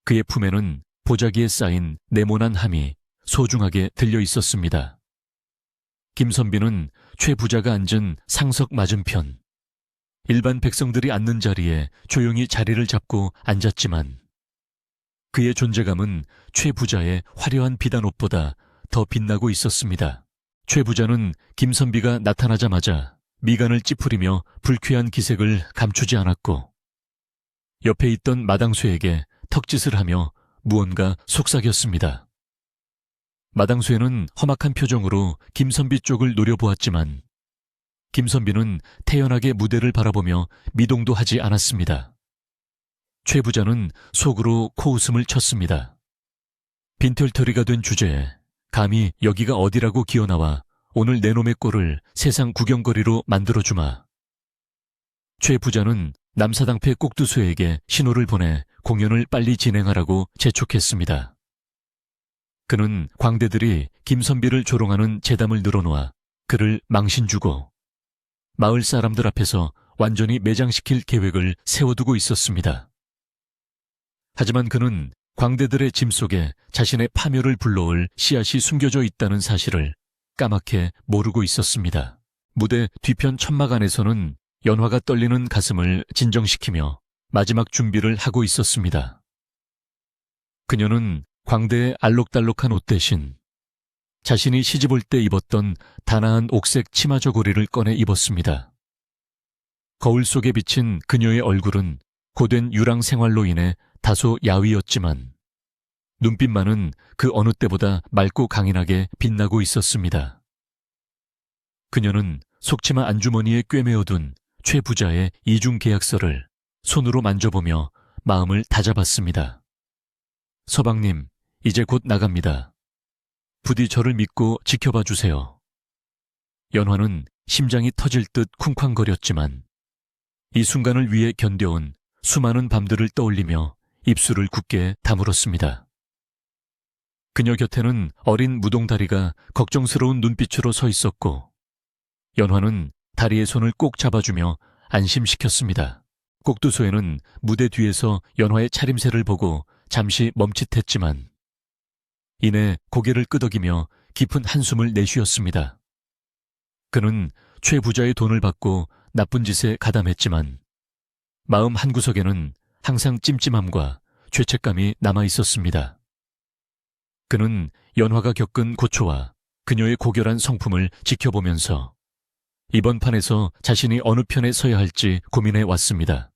A: 그의 품에는 보자기에 쌓인 네모난 함이 소중하게 들려 있었습니다. 김선비는 최 부자가 앉은 상석 맞은편, 일반 백성들이 앉는 자리에 조용히 자리를 잡고 앉았지만 그의 존재감은 최 부자의 화려한 비단옷보다 더 빛나고 있었습니다. 최 부자는 김선비가 나타나자마자 미간을 찌푸리며 불쾌한 기색을 감추지 않았고 옆에 있던 마당쇠에게 턱짓을 하며 무언가 속삭였습니다. 마당쇠는 험악한 표정으로 김선비 쪽을 노려보았지만 김선비는 태연하게 무대를 바라보며 미동도 하지 않았습니다. 최 부자는 속으로 코웃음을 쳤습니다. 빈털터리가 된 주제에 감히 여기가 어디라고 기어나와 오늘 내 놈의 꼴을 세상 구경거리로 만들어주마. 최 부자는 남사당패 꼭두소에게 신호를 보내 공연을 빨리 진행하라고 재촉했습니다. 그는 광대들이 김선비를 조롱하는 제담을 늘어놓아 그를 망신주고 마을 사람들 앞에서 완전히 매장시킬 계획을 세워두고 있었습니다. 하지만 그는 광대들의 짐 속에 자신의 파멸을 불러올 씨앗이 숨겨져 있다는 사실을 까맣게 모르고 있었습니다. 무대 뒤편 천막 안에서는 연화가 떨리는 가슴을 진정시키며 마지막 준비를 하고 있었습니다. 그녀는 광대의 알록달록한 옷 대신 자신이 시집올 때 입었던 단아한 옥색 치마 저고리를 꺼내 입었습니다. 거울 속에 비친 그녀의 얼굴은 고된 유랑 생활로 인해 다소 야위었지만 눈빛만은 그 어느 때보다 맑고 강인하게 빛나고 있었습니다. 그녀는 속치마 안주머니에 꿰매어둔 최 부자의 이중 계약서를 손으로 만져보며 마음을 다잡았습니다. 서방님, 이제 곧 나갑니다. 부디 저를 믿고 지켜봐 주세요. 연화는 심장이 터질 듯 쿵쾅거렸지만 이 순간을 위해 견뎌온 수많은 밤들을 떠올리며 입술을 굳게 다물었습니다. 그녀 곁에는 어린 무동다리가 걱정스러운 눈빛으로 서 있었고 연화는 다리의 손을 꼭 잡아주며 안심시켰습니다. 꼭두소에는 무대 뒤에서 연화의 차림새를 보고 잠시 멈칫했지만 이내 고개를 끄덕이며 깊은 한숨을 내쉬었습니다. 그는 최 부자의 돈을 받고 나쁜 짓에 가담했지만 마음 한구석에는 항상 찜찜함과 죄책감이 남아 있었습니다. 그는 연화가 겪은 고초와 그녀의 고결한 성품을 지켜보면서 이번 판에서 자신이 어느 편에 서야 할지 고민해 왔습니다.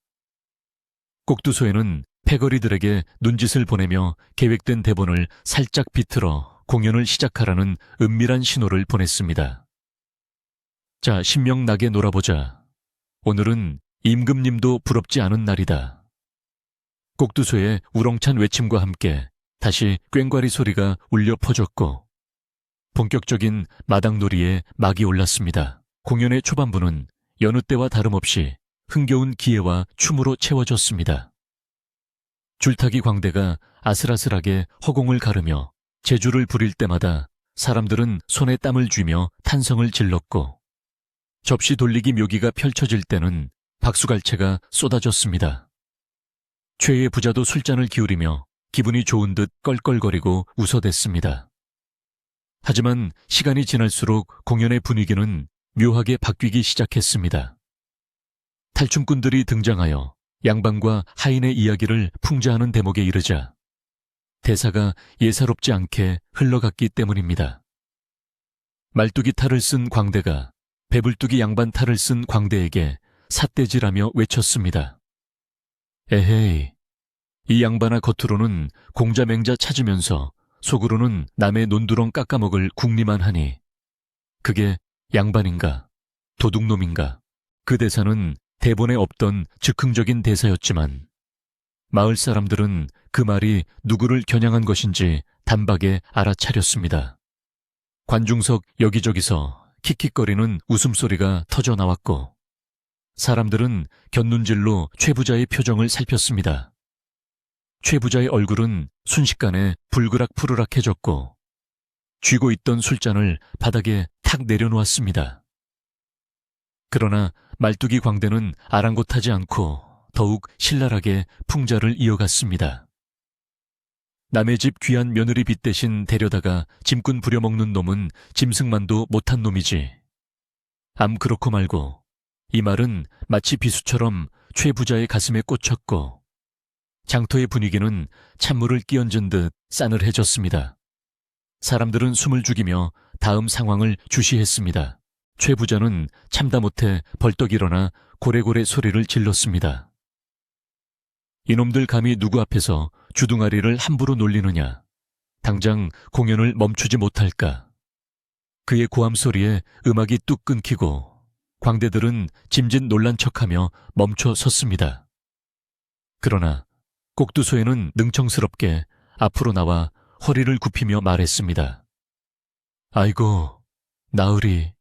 A: 꼭두소에는 패거리들에게 눈짓을 보내며 계획된 대본을 살짝 비틀어 공연을 시작하라는 은밀한 신호를 보냈습니다. 자, 신명나게 놀아보자. 오늘은 임금님도 부럽지 않은 날이다. 꼭두소의 우렁찬 외침과 함께 다시 꽹과리 소리가 울려 퍼졌고 본격적인 마당놀이에 막이 올랐습니다. 공연의 초반부는 여느 때와 다름없이 흥겨운 기회와 춤으로 채워졌습니다. 줄타기 광대가 아슬아슬하게 허공을 가르며 제주를 부릴 때마다 사람들은 손에 땀을 쥐며 탄성을 질렀고 접시 돌리기 묘기가 펼쳐질 때는 박수갈채가 쏟아졌습니다. 최의 부자도 술잔을 기울이며 기분이 좋은 듯 껄껄거리고 웃어댔습니다. 하지만 시간이 지날수록 공연의 분위기는 묘하게 바뀌기 시작했습니다. 탈춤꾼들이 등장하여 양반과 하인의 이야기를 풍자하는 대목에 이르자 대사가 예사롭지 않게 흘러갔기 때문입니다. 말뚝이 탈을 쓴 광대가 배불뚝이 양반 탈을 쓴 광대에게 삿대질하며 외쳤습니다. 에헤이, 이 양반아 겉으로는 공자맹자 찾으면서 속으로는 남의 논두렁 깎아먹을 궁리만 하니 그게 양반인가 도둑놈인가. 그 대사는 대본에 없던 즉흥적인 대사였지만 마을 사람들은 그 말이 누구를 겨냥한 것인지 단박에 알아차렸습니다. 관중석 여기저기서 킥킥거리는 웃음소리가 터져나왔고 사람들은 곁눈질로 최 부자의 표정을 살폈습니다. 최 부자의 얼굴은 순식간에 불그락푸르락해졌고 쥐고 있던 술잔을 바닥에 탁 내려놓았습니다. 그러나 말뚝이 광대는 아랑곳하지 않고 더욱 신랄하게 풍자를 이어갔습니다. 남의 집 귀한 며느리 빚 대신 데려다가 짐꾼 부려먹는 놈은 짐승만도 못한 놈이지. 암 그렇고 말고 이 말은 마치 비수처럼 최 부자의 가슴에 꽂혔고 장터의 분위기는 찬물을 끼얹은 듯 싸늘해졌습니다. 사람들은 숨을 죽이며 다음 상황을 주시했습니다. 최 부자는 참다 못해 벌떡 일어나 고래고래 소리를 질렀습니다. 이놈들 감히 누구 앞에서 주둥아리를 함부로 놀리느냐. 당장 공연을 멈추지 못할까. 그의 고함 소리에 음악이 뚝 끊기고 광대들은 짐짓 놀란 척하며 멈춰 섰습니다. 그러나 꼭두소에는 능청스럽게 앞으로 나와 허리를 굽히며 말했습니다. 아이고, 나으리,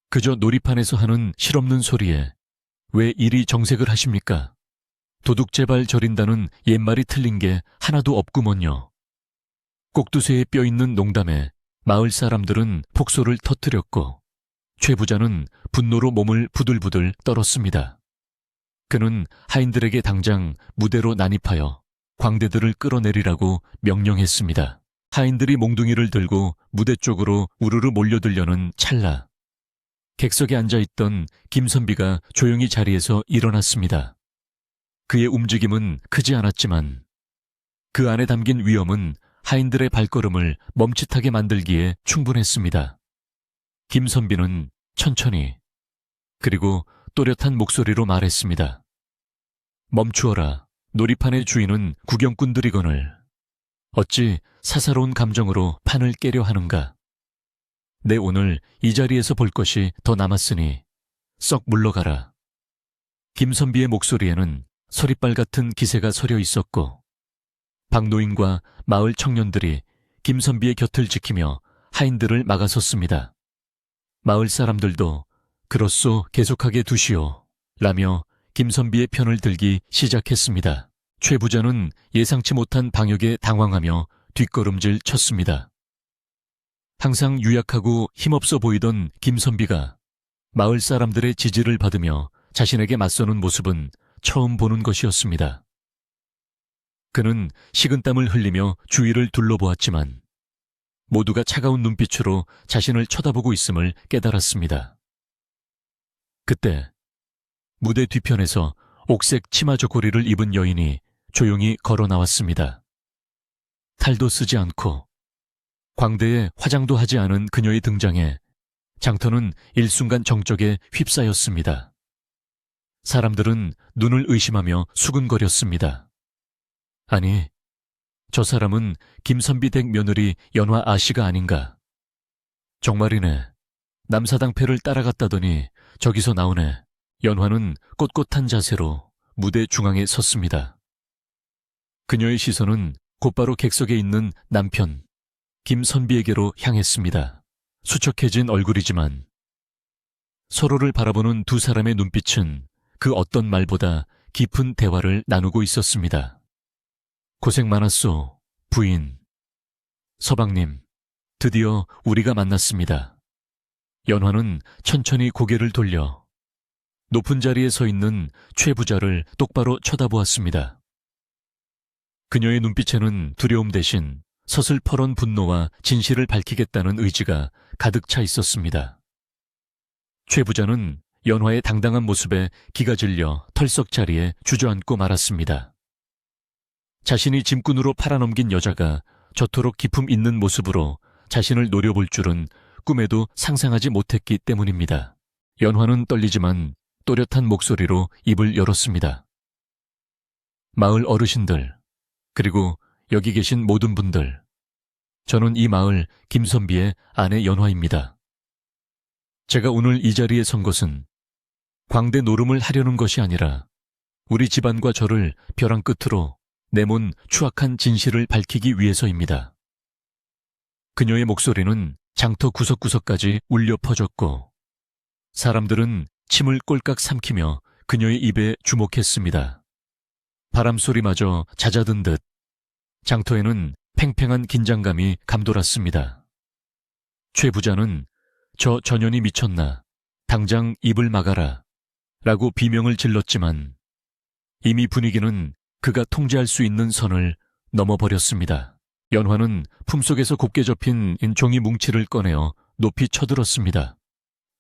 A: 그저 놀이판에서 하는 실없는 소리에 왜 이리 정색을 하십니까? 도둑제발 저린다는 옛말이 틀린 게 하나도 없구먼요. 꼭두새에 뼈있는 농담에 마을 사람들은 폭소를 터뜨렸고 최 부자는 분노로 몸을 부들부들 떨었습니다. 그는 하인들에게 당장 무대로 난입하여 광대들을 끌어내리라고 명령했습니다. 하인들이 몽둥이를 들고 무대 쪽으로 우르르 몰려들려는 찰나 객석에 앉아있던 김선비가 조용히 자리에서 일어났습니다. 그의 움직임은 크지 않았지만 그 안에 담긴 위험은 하인들의 발걸음을 멈칫하게 만들기에 충분했습니다. 김선비는 천천히 그리고 또렷한 목소리로 말했습니다. 멈추어라. 놀이판의 주인은 구경꾼들이거늘 어찌 사사로운 감정으로 판을 깨려 하는가. 내 오늘 이 자리에서 볼 것이 더 남았으니 썩 물러가라. 김선비의 목소리에는 서리빨 같은 기세가 서려 있었고 박노인과 마을 청년들이 김선비의 곁을 지키며 하인들을 막아섰습니다. 마을 사람들도 그렇소 계속하게 두시오 라며 김선비의 편을 들기 시작했습니다. 최 부자는 예상치 못한 방역에 당황하며 뒷걸음질 쳤습니다. 항상 유약하고 힘없어 보이던 김선비가 마을 사람들의 지지를 받으며 자신에게 맞서는 모습은 처음 보는 것이었습니다. 그는 식은땀을 흘리며 주위를 둘러보았지만 모두가 차가운 눈빛으로 자신을 쳐다보고 있음을 깨달았습니다. 그때 무대 뒤편에서 옥색 치마 저고리를 입은 여인이 조용히 걸어 나왔습니다. 탈도 쓰지 않고 광대에 화장도 하지 않은 그녀의 등장에 장터는 일순간 정적에 휩싸였습니다. 사람들은 눈을 의심하며 수근거렸습니다. 아니, 저 사람은 김선비 댁 며느리 연화 아씨가 아닌가. 정말이네. 남사당패를 따라갔다더니 저기서 나오네. 연화는 꼿꼿한 자세로 무대 중앙에 섰습니다. 그녀의 시선은 곧바로 객석에 있는 남편 김선비에게로 향했습니다. 수척해진 얼굴이지만 서로를 바라보는 두 사람의 눈빛은 그 어떤 말보다 깊은 대화를 나누고 있었습니다. 고생 많았소, 부인. 서방님, 드디어 우리가 만났습니다. 연화는 천천히 고개를 돌려 높은 자리에 서 있는 최 부자를 똑바로 쳐다보았습니다. 그녀의 눈빛에는 두려움 대신 서슬퍼런 분노와 진실을 밝히겠다는 의지가 가득 차 있었습니다. 최 부자는 연화의 당당한 모습에 기가 질려 털썩 자리에 주저앉고 말았습니다. 자신이 짐꾼으로 팔아넘긴 여자가 저토록 기품 있는 모습으로 자신을 노려볼 줄은 꿈에도 상상하지 못했기 때문입니다. 연화는 떨리지만 또렷한 목소리로 입을 열었습니다. 마을 어르신들, 그리고 여기 계신 모든 분들, 저는 이 마을 김선비의 아내 연화입니다. 제가 오늘 이 자리에 선 것은 광대 노름을 하려는 것이 아니라 우리 집안과 저를 벼랑 끝으로 내몬 추악한 진실을 밝히기 위해서입니다. 그녀의 목소리는 장터 구석구석까지 울려 퍼졌고 사람들은 침을 꼴깍 삼키며 그녀의 입에 주목했습니다. 바람소리마저 잦아든 듯 장터에는 팽팽한 긴장감이 감돌았습니다. 최 부자는 저 전현이 미쳤나, 당장 입을 막아라 라고 비명을 질렀지만 이미 분위기는 그가 통제할 수 있는 선을 넘어버렸습니다. 연화는 품속에서 곱게 접힌 종이 뭉치를 꺼내어 높이 쳐들었습니다.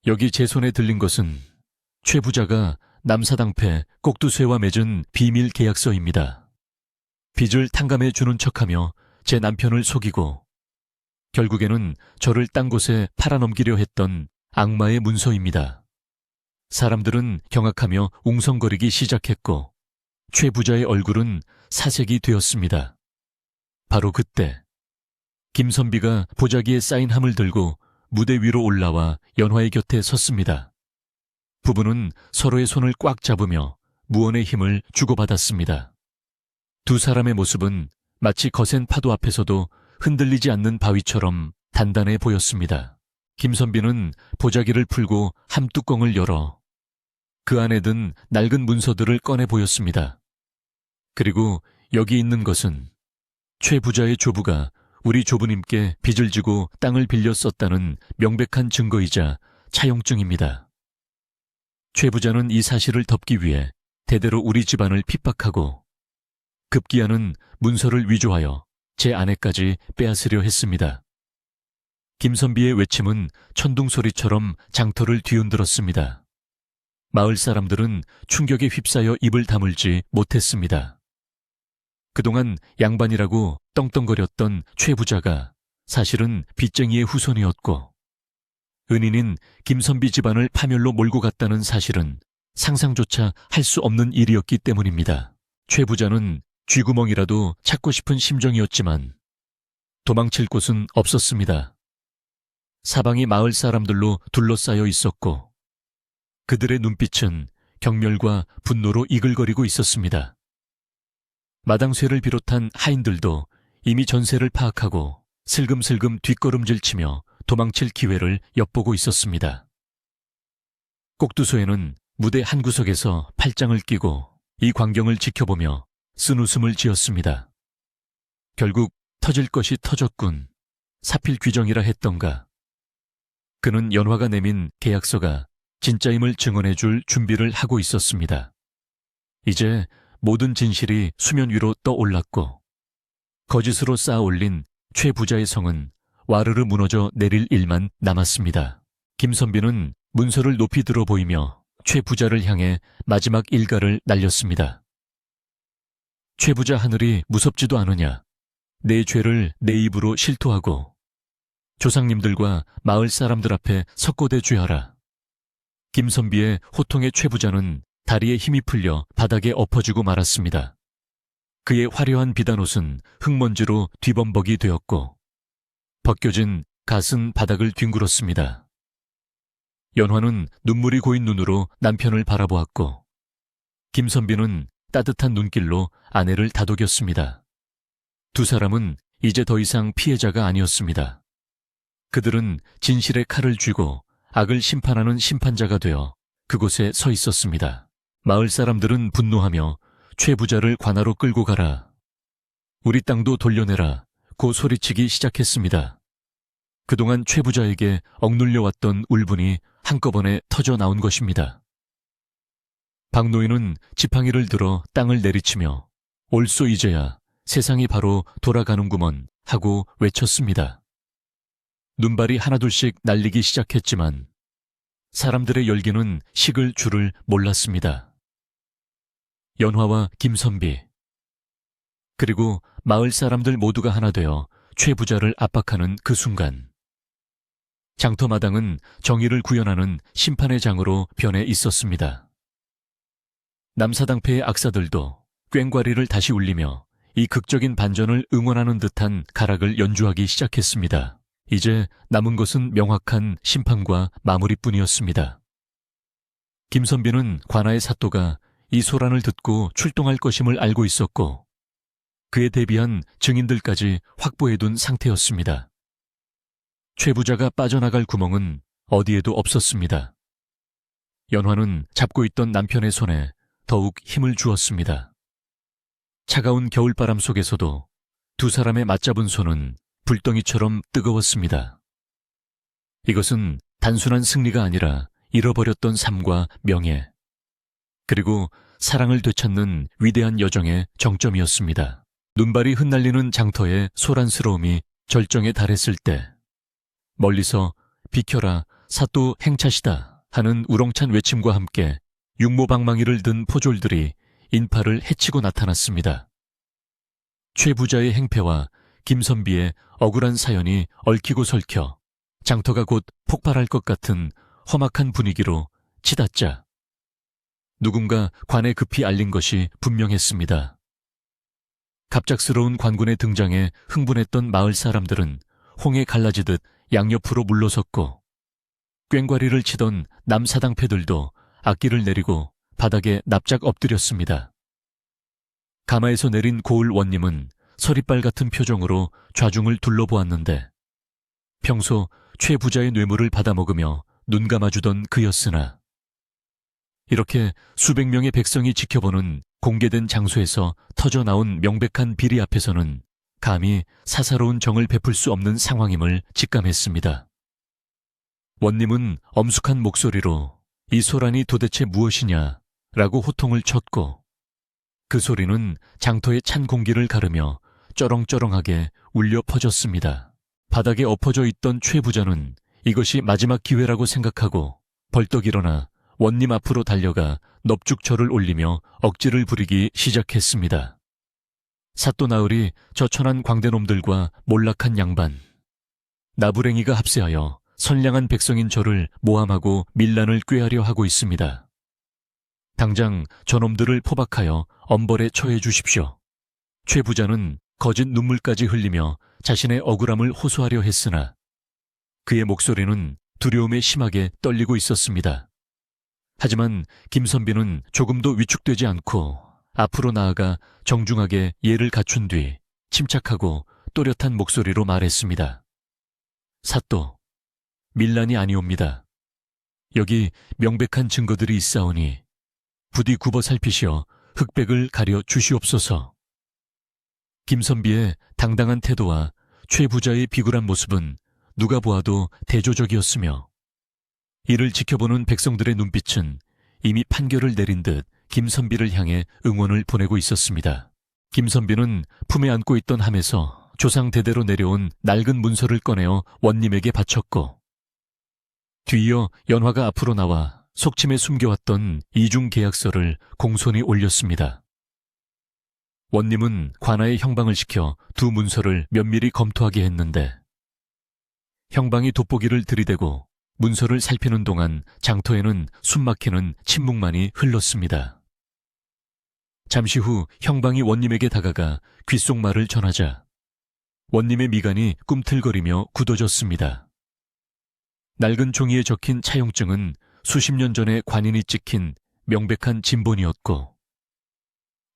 A: 여기 제 손에 들린 것은 최 부자가 남사당패 꼭두쇠와 맺은 비밀 계약서입니다. 빚을 탕감해 주는 척하며 제 남편을 속이고 결국에는 저를 딴 곳에 팔아넘기려 했던 악마의 문서입니다. 사람들은 경악하며 웅성거리기 시작했고 최 부자의 얼굴은 사색이 되었습니다. 바로 그때 김선비가 보자기에 쌓인 함을 들고 무대 위로 올라와 연화의 곁에 섰습니다. 부부는 서로의 손을 꽉 잡으며 무언의 힘을 주고받았습니다. 두 사람의 모습은 마치 거센 파도 앞에서도 흔들리지 않는 바위처럼 단단해 보였습니다. 김선비는 보자기를 풀고 함뚜껑을 열어 그 안에 든 낡은 문서들을 꺼내 보였습니다. 그리고 여기 있는 것은 최 부자의 조부가 우리 조부님께 빚을 지고 땅을 빌려 썼다는 명백한 증거이자 차용증입니다. 최 부자는 이 사실을 덮기 위해 대대로 우리 집안을 핍박하고 급기야는 문서를 위조하여 제 아내까지 빼앗으려 했습니다. 김선비의 외침은 천둥소리처럼 장터를 뒤흔들었습니다. 마을 사람들은 충격에 휩싸여 입을 다물지 못했습니다. 그동안 양반이라고 떵떵거렸던 최 부자가 사실은 빚쟁이의 후손이었고 은인인 김선비 집안을 파멸로 몰고 갔다는 사실은 상상조차 할 수 없는 일이었기 때문입니다. 최 부자는 쥐구멍이라도 찾고 싶은 심정이었지만 도망칠 곳은 없었습니다. 사방이 마을 사람들로 둘러싸여 있었고 그들의 눈빛은 경멸과 분노로 이글거리고 있었습니다. 마당쇠를 비롯한 하인들도 이미 전세를 파악하고 슬금슬금 뒷걸음질치며 도망칠 기회를 엿보고 있었습니다. 꼭두소에는 무대 한 구석에서 팔짱을 끼고 이 광경을 지켜보며 쓴웃음을 지었습니다. 결국 터질 것이 터졌군. 사필귀정이라 했던가. 그는 연화가 내민 계약서가 진짜임을 증언해줄 준비를 하고 있었습니다. 이제 모든 진실이 수면 위로 떠올랐고 거짓으로 쌓아올린 최 부자의 성은 와르르 무너져 내릴 일만 남았습니다. 김선비는 문서를 높이 들어 보이며 최 부자를 향해 마지막 일가를 날렸습니다. 최 부자 하늘이 무섭지도 않으냐. 내 죄를 내 입으로 실토하고 조상님들과 마을 사람들 앞에 석고대죄하라. 김선비의 호통에 최 부자는 다리에 힘이 풀려 바닥에 엎어지고 말았습니다. 그의 화려한 비단옷은 흙먼지로 뒤범벅이 되었고 벗겨진 갓은 바닥을 뒹굴었습니다. 연화는 눈물이 고인 눈으로 남편을 바라보았고 김선비는 따뜻한 눈길로 아내를 다독였습니다. 두 사람은 이제 더 이상 피해자가 아니었습니다. 그들은 진실의 칼을 쥐고 악을 심판하는 심판자가 되어 그곳에 서 있었습니다. 마을 사람들은 분노하며 최 부자를 관하로 끌고 가라. 우리 땅도 돌려내라. 고 소리치기 시작했습니다. 그동안 최 부자에게 억눌려왔던 울분이 한꺼번에 터져 나온 것입니다. 박노인은 지팡이를 들어 땅을 내리치며 옳소 이제야 세상이 바로 돌아가는구먼 하고 외쳤습니다. 눈발이 하나둘씩 날리기 시작했지만 사람들의 열기는 식을 줄을 몰랐습니다. 연화와 김선비 그리고 마을 사람들 모두가 하나 되어 최 부자를 압박하는 그 순간 장터마당은 정의를 구현하는 심판의 장으로 변해 있었습니다. 남사당패의 악사들도 꽹과리를 다시 울리며 이 극적인 반전을 응원하는 듯한 가락을 연주하기 시작했습니다. 이제 남은 것은 명확한 심판과 마무리뿐이었습니다. 김선비는 관아의 사또가 이 소란을 듣고 출동할 것임을 알고 있었고 그에 대비한 증인들까지 확보해둔 상태였습니다. 최 부자가 빠져나갈 구멍은 어디에도 없었습니다. 연화는 잡고 있던 남편의 손에 더욱 힘을 주었습니다. 차가운 겨울바람 속에서도 두 사람의 맞잡은 손은 불덩이처럼 뜨거웠습니다. 이것은 단순한 승리가 아니라 잃어버렸던 삶과 명예, 그리고 사랑을 되찾는 위대한 여정의 정점이었습니다. 눈발이 흩날리는 장터의 소란스러움이 절정에 달했을 때 멀리서 비켜라 사또 행차시다 하는 우렁찬 외침과 함께 육모방망이를 든 포졸들이 인파를 헤치고 나타났습니다. 최 부자의 행패와 김선비의 억울한 사연이 얽히고 설켜 장터가 곧 폭발할 것 같은 험악한 분위기로 치닫자 누군가 관에 급히 알린 것이 분명했습니다. 갑작스러운 관군의 등장에 흥분했던 마을 사람들은 홍해 갈라지듯 양옆으로 물러섰고 꽹과리를 치던 남사당패들도 악기를 내리고 바닥에 납작 엎드렸습니다. 가마에서 내린 고을 원님은 서리빨 같은 표정으로 좌중을 둘러보았는데 평소 최 부자의 뇌물을 받아먹으며 눈 감아주던 그였으나 이렇게 수백 명의 백성이 지켜보는 공개된 장소에서 터져나온 명백한 비리 앞에서는 감히 사사로운 정을 베풀 수 없는 상황임을 직감했습니다. 원님은 엄숙한 목소리로 이 소란이 도대체 무엇이냐 라고 호통을 쳤고 그 소리는 장터의 찬 공기를 가르며 쩌렁쩌렁하게 울려 퍼졌습니다. 바닥에 엎어져 있던 최 부자는 이것이 마지막 기회라고 생각하고 벌떡 일어나 원님 앞으로 달려가 넙죽절을 올리며 억지를 부리기 시작했습니다. 사또나으리 저 천한 광대놈들과 몰락한 양반, 나부랭이가 합세하여 선량한 백성인 저를 모함하고 밀란을 꾀하려 하고 있습니다. 당장 저놈들을 포박하여 엄벌에 처해 주십시오. 최 부자는 거짓 눈물까지 흘리며 자신의 억울함을 호소하려 했으나 그의 목소리는 두려움에 심하게 떨리고 있었습니다. 하지만 김선비는 조금도 위축되지 않고 앞으로 나아가 정중하게 예를 갖춘 뒤 침착하고 또렷한 목소리로 말했습니다. 사또, 밀란이 아니옵니다. 여기 명백한 증거들이 있사오니 부디 굽어 살피시어 흑백을 가려 주시옵소서. 김선비의 당당한 태도와 최 부자의 비굴한 모습은 누가 보아도 대조적이었으며 이를 지켜보는 백성들의 눈빛은 이미 판결을 내린 듯 김선비를 향해 응원을 보내고 있었습니다. 김선비는 품에 안고 있던 함에서 조상 대대로 내려온 낡은 문서를 꺼내어 원님에게 바쳤고 뒤이어 연화가 앞으로 나와 속침에 숨겨왔던 이중 계약서를 공손히 올렸습니다. 원님은 관아에 형방을 시켜 두 문서를 면밀히 검토하게 했는데 형방이 돋보기를 들이대고 문서를 살피는 동안 장터에는 숨막히는 침묵만이 흘렀습니다. 잠시 후 형방이 원님에게 다가가 귓속말을 전하자 원님의 미간이 꿈틀거리며 굳어졌습니다. 낡은 종이에 적힌 차용증은 수십 년 전에 관인이 찍힌 명백한 진본이었고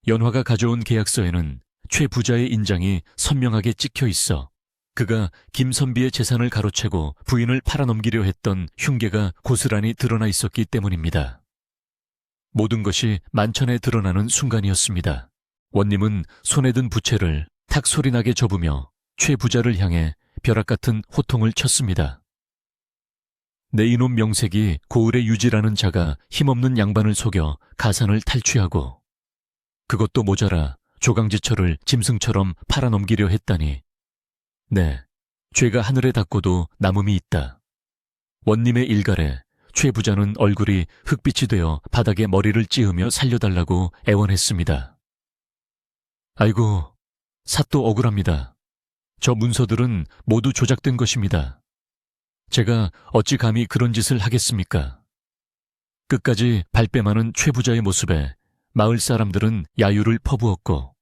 A: 연화가 가져온 계약서에는 최 부자의 인장이 선명하게 찍혀 있어 그가 김선비의 재산을 가로채고 부인을 팔아넘기려 했던 흉계가 고스란히 드러나 있었기 때문입니다. 모든 것이 만천에 드러나는 순간이었습니다. 원님은 손에 든 부채를 탁 소리나게 접으며 최 부자를 향해 벼락 같은 호통을 쳤습니다. 내 이놈 명색이 고을의 유지라는 자가 힘없는 양반을 속여 가산을 탈취하고 그것도 모자라 조강지처를 짐승처럼 팔아넘기려 했다니 네, 죄가 하늘에 닿고도 남음이 있다. 원님의 일갈에 최 부자는 얼굴이 흙빛이 되어 바닥에 머리를 찌으며 살려달라고 애원했습니다. 아이고, 사또 억울합니다. 저 문서들은 모두 조작된 것입니다. 제가 어찌 감히 그런 짓을 하겠습니까? 끝까지 발뺌하는 최 부자의 모습에 마을 사람들은 야유를 퍼부었고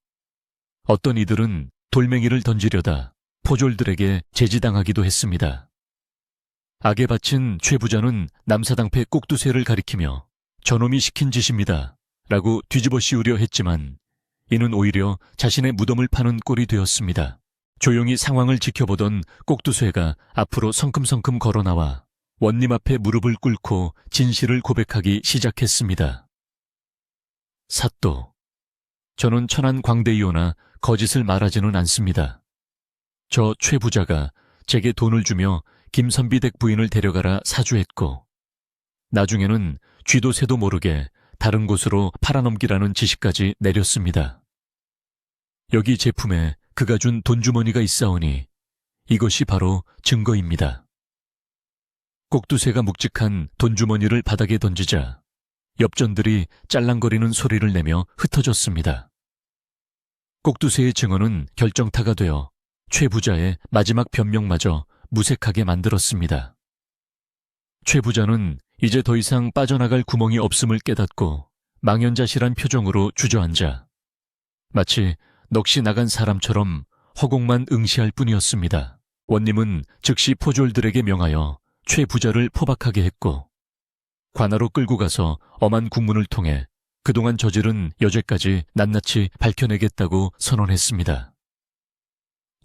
A: 어떤 이들은 돌멩이를 던지려다 포졸들에게 제지당하기도 했습니다. 악에 바친 최 부자는 남사당패 꼭두새를 가리키며 저놈이 시킨 짓입니다 라고 뒤집어 씌우려 했지만 이는 오히려 자신의 무덤을 파는 꼴이 되었습니다. 조용히 상황을 지켜보던 꼭두새가 앞으로 성큼성큼 걸어나와 원님 앞에 무릎을 꿇고 진실을 고백하기 시작했습니다. 사또, 저는 천한 광대이오나 거짓을 말하지는 않습니다. 저 최 부자가 제게 돈을 주며 김선비 댁 부인을 데려가라 사주했고 나중에는 쥐도 새도 모르게 다른 곳으로 팔아넘기라는 지시까지 내렸습니다. 여기 제품에 그가 준 돈주머니가 있사오니 이것이 바로 증거입니다. 꼭두새가 묵직한 돈주머니를 바닥에 던지자 엽전들이 짤랑거리는 소리를 내며 흩어졌습니다. 꼭두새의 증언은 결정타가 되어 최 부자의 마지막 변명마저 무색하게 만들었습니다. 최 부자는 이제 더 이상 빠져나갈 구멍이 없음을 깨닫고 망연자실한 표정으로 주저앉아 마치 넋이 나간 사람처럼 허공만 응시할 뿐이었습니다. 원님은 즉시 포졸들에게 명하여 최 부자를 포박하게 했고 관아로 끌고 가서 엄한 국문을 통해 그동안 저지른 여죄까지 낱낱이 밝혀내겠다고 선언했습니다.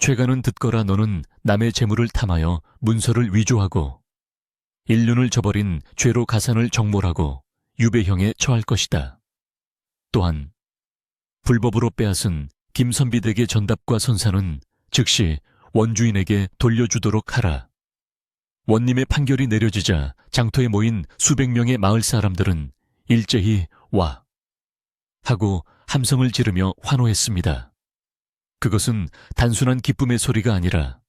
A: 죄가는 듣거라. 너는 남의 재물을 탐하여 문서를 위조하고 인륜을 저버린 죄로 가산을 정몰하고 유배형에 처할 것이다. 또한 불법으로 빼앗은 김선비 댁의 전답과 선사는 즉시 원주인에게 돌려주도록 하라. 원님의 판결이 내려지자 장터에 모인 수백 명의 마을 사람들은 일제히 와 하고 함성을 지르며 환호했습니다. 그것은 단순한 기쁨의 소리가 아니라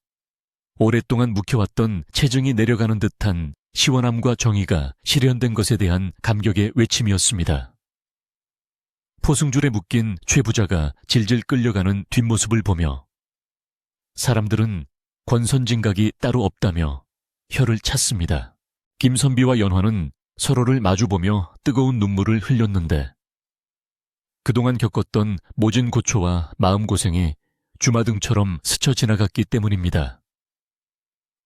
A: 오랫동안 묵혀왔던 체증이 내려가는 듯한 시원함과 정의가 실현된 것에 대한 감격의 외침이었습니다. 포승줄에 묶인 최 부자가 질질 끌려가는 뒷모습을 보며 사람들은 권선징각이 따로 없다며 혀를 찼습니다. 김선비와 연화는 서로를 마주보며 뜨거운 눈물을 흘렸는데 그동안 겪었던 모진 고초와 마음고생이 주마등처럼 스쳐 지나갔기 때문입니다.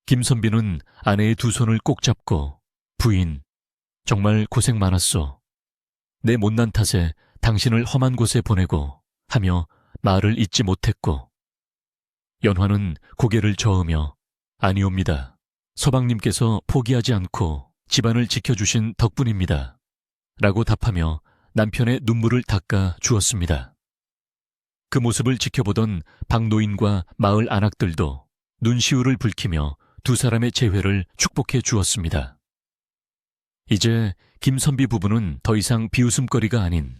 A: 김선비는 아내의 두 손을 꼭 잡고 부인, 정말 고생 많았소. 내 못난 탓에 당신을 험한 곳에 보내고 하며 말을 잇지 못했고 연화는 고개를 저으며 아니옵니다. 서방님께서 포기하지 않고 집안을 지켜주신 덕분입니다. 라고 답하며 남편의 눈물을 닦아 주었습니다. 그 모습을 지켜보던 박노인과 마을 안악들도 눈시울을 붉히며 두 사람의 재회를 축복해 주었습니다. 이제 김선비 부부는 더 이상 비웃음거리가 아닌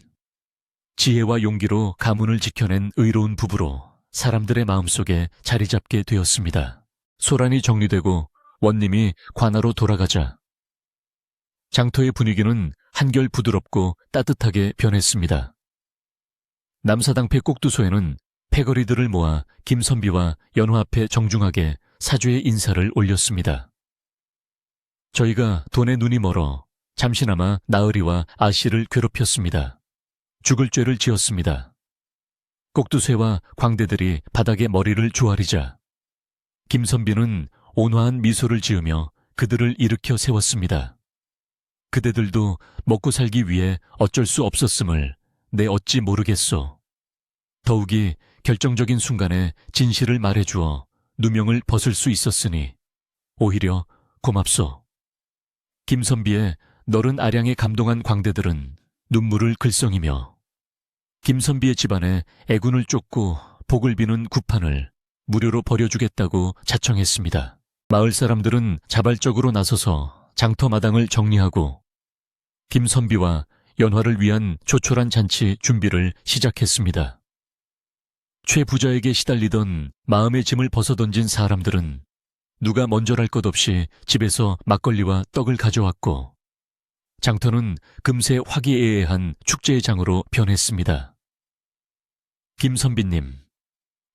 A: 지혜와 용기로 가문을 지켜낸 의로운 부부로 사람들의 마음속에 자리 잡게 되었습니다. 소란이 정리되고 원님이 관하로 돌아가자 장터의 분위기는 한결 부드럽고 따뜻하게 변했습니다. 남사당패 꼭두소에는 패거리들을 모아 김선비와 연화 앞에 정중하게 사죄의 인사를 올렸습니다. 저희가 돈에 눈이 멀어 잠시나마 나으리와 아씨를 괴롭혔습니다. 죽을 죄를 지었습니다. 꼭두쇠와 광대들이 바닥에 머리를 조아리자 김선비는 온화한 미소를 지으며 그들을 일으켜 세웠습니다. 그대들도 먹고 살기 위해 어쩔 수 없었음을 내 어찌 모르겠소. 더욱이 결정적인 순간에 진실을 말해주어 누명을 벗을 수 있었으니 오히려 고맙소. 김선비의 너른 아량에 감동한 광대들은 눈물을 글썽이며 김선비의 집안에 애군을 쫓고 복을 비는 구판을 무료로 버려주겠다고 자청했습니다. 마을 사람들은 자발적으로 나서서 장터마당을 정리하고 김선비와 연화를 위한 조촐한 잔치 준비를 시작했습니다. 최 부자에게 시달리던 마음의 짐을 벗어던진 사람들은 누가 먼저랄 것 없이 집에서 막걸리와 떡을 가져왔고 장터는 금세 화기애애한 축제의 장으로 변했습니다. 김선비님,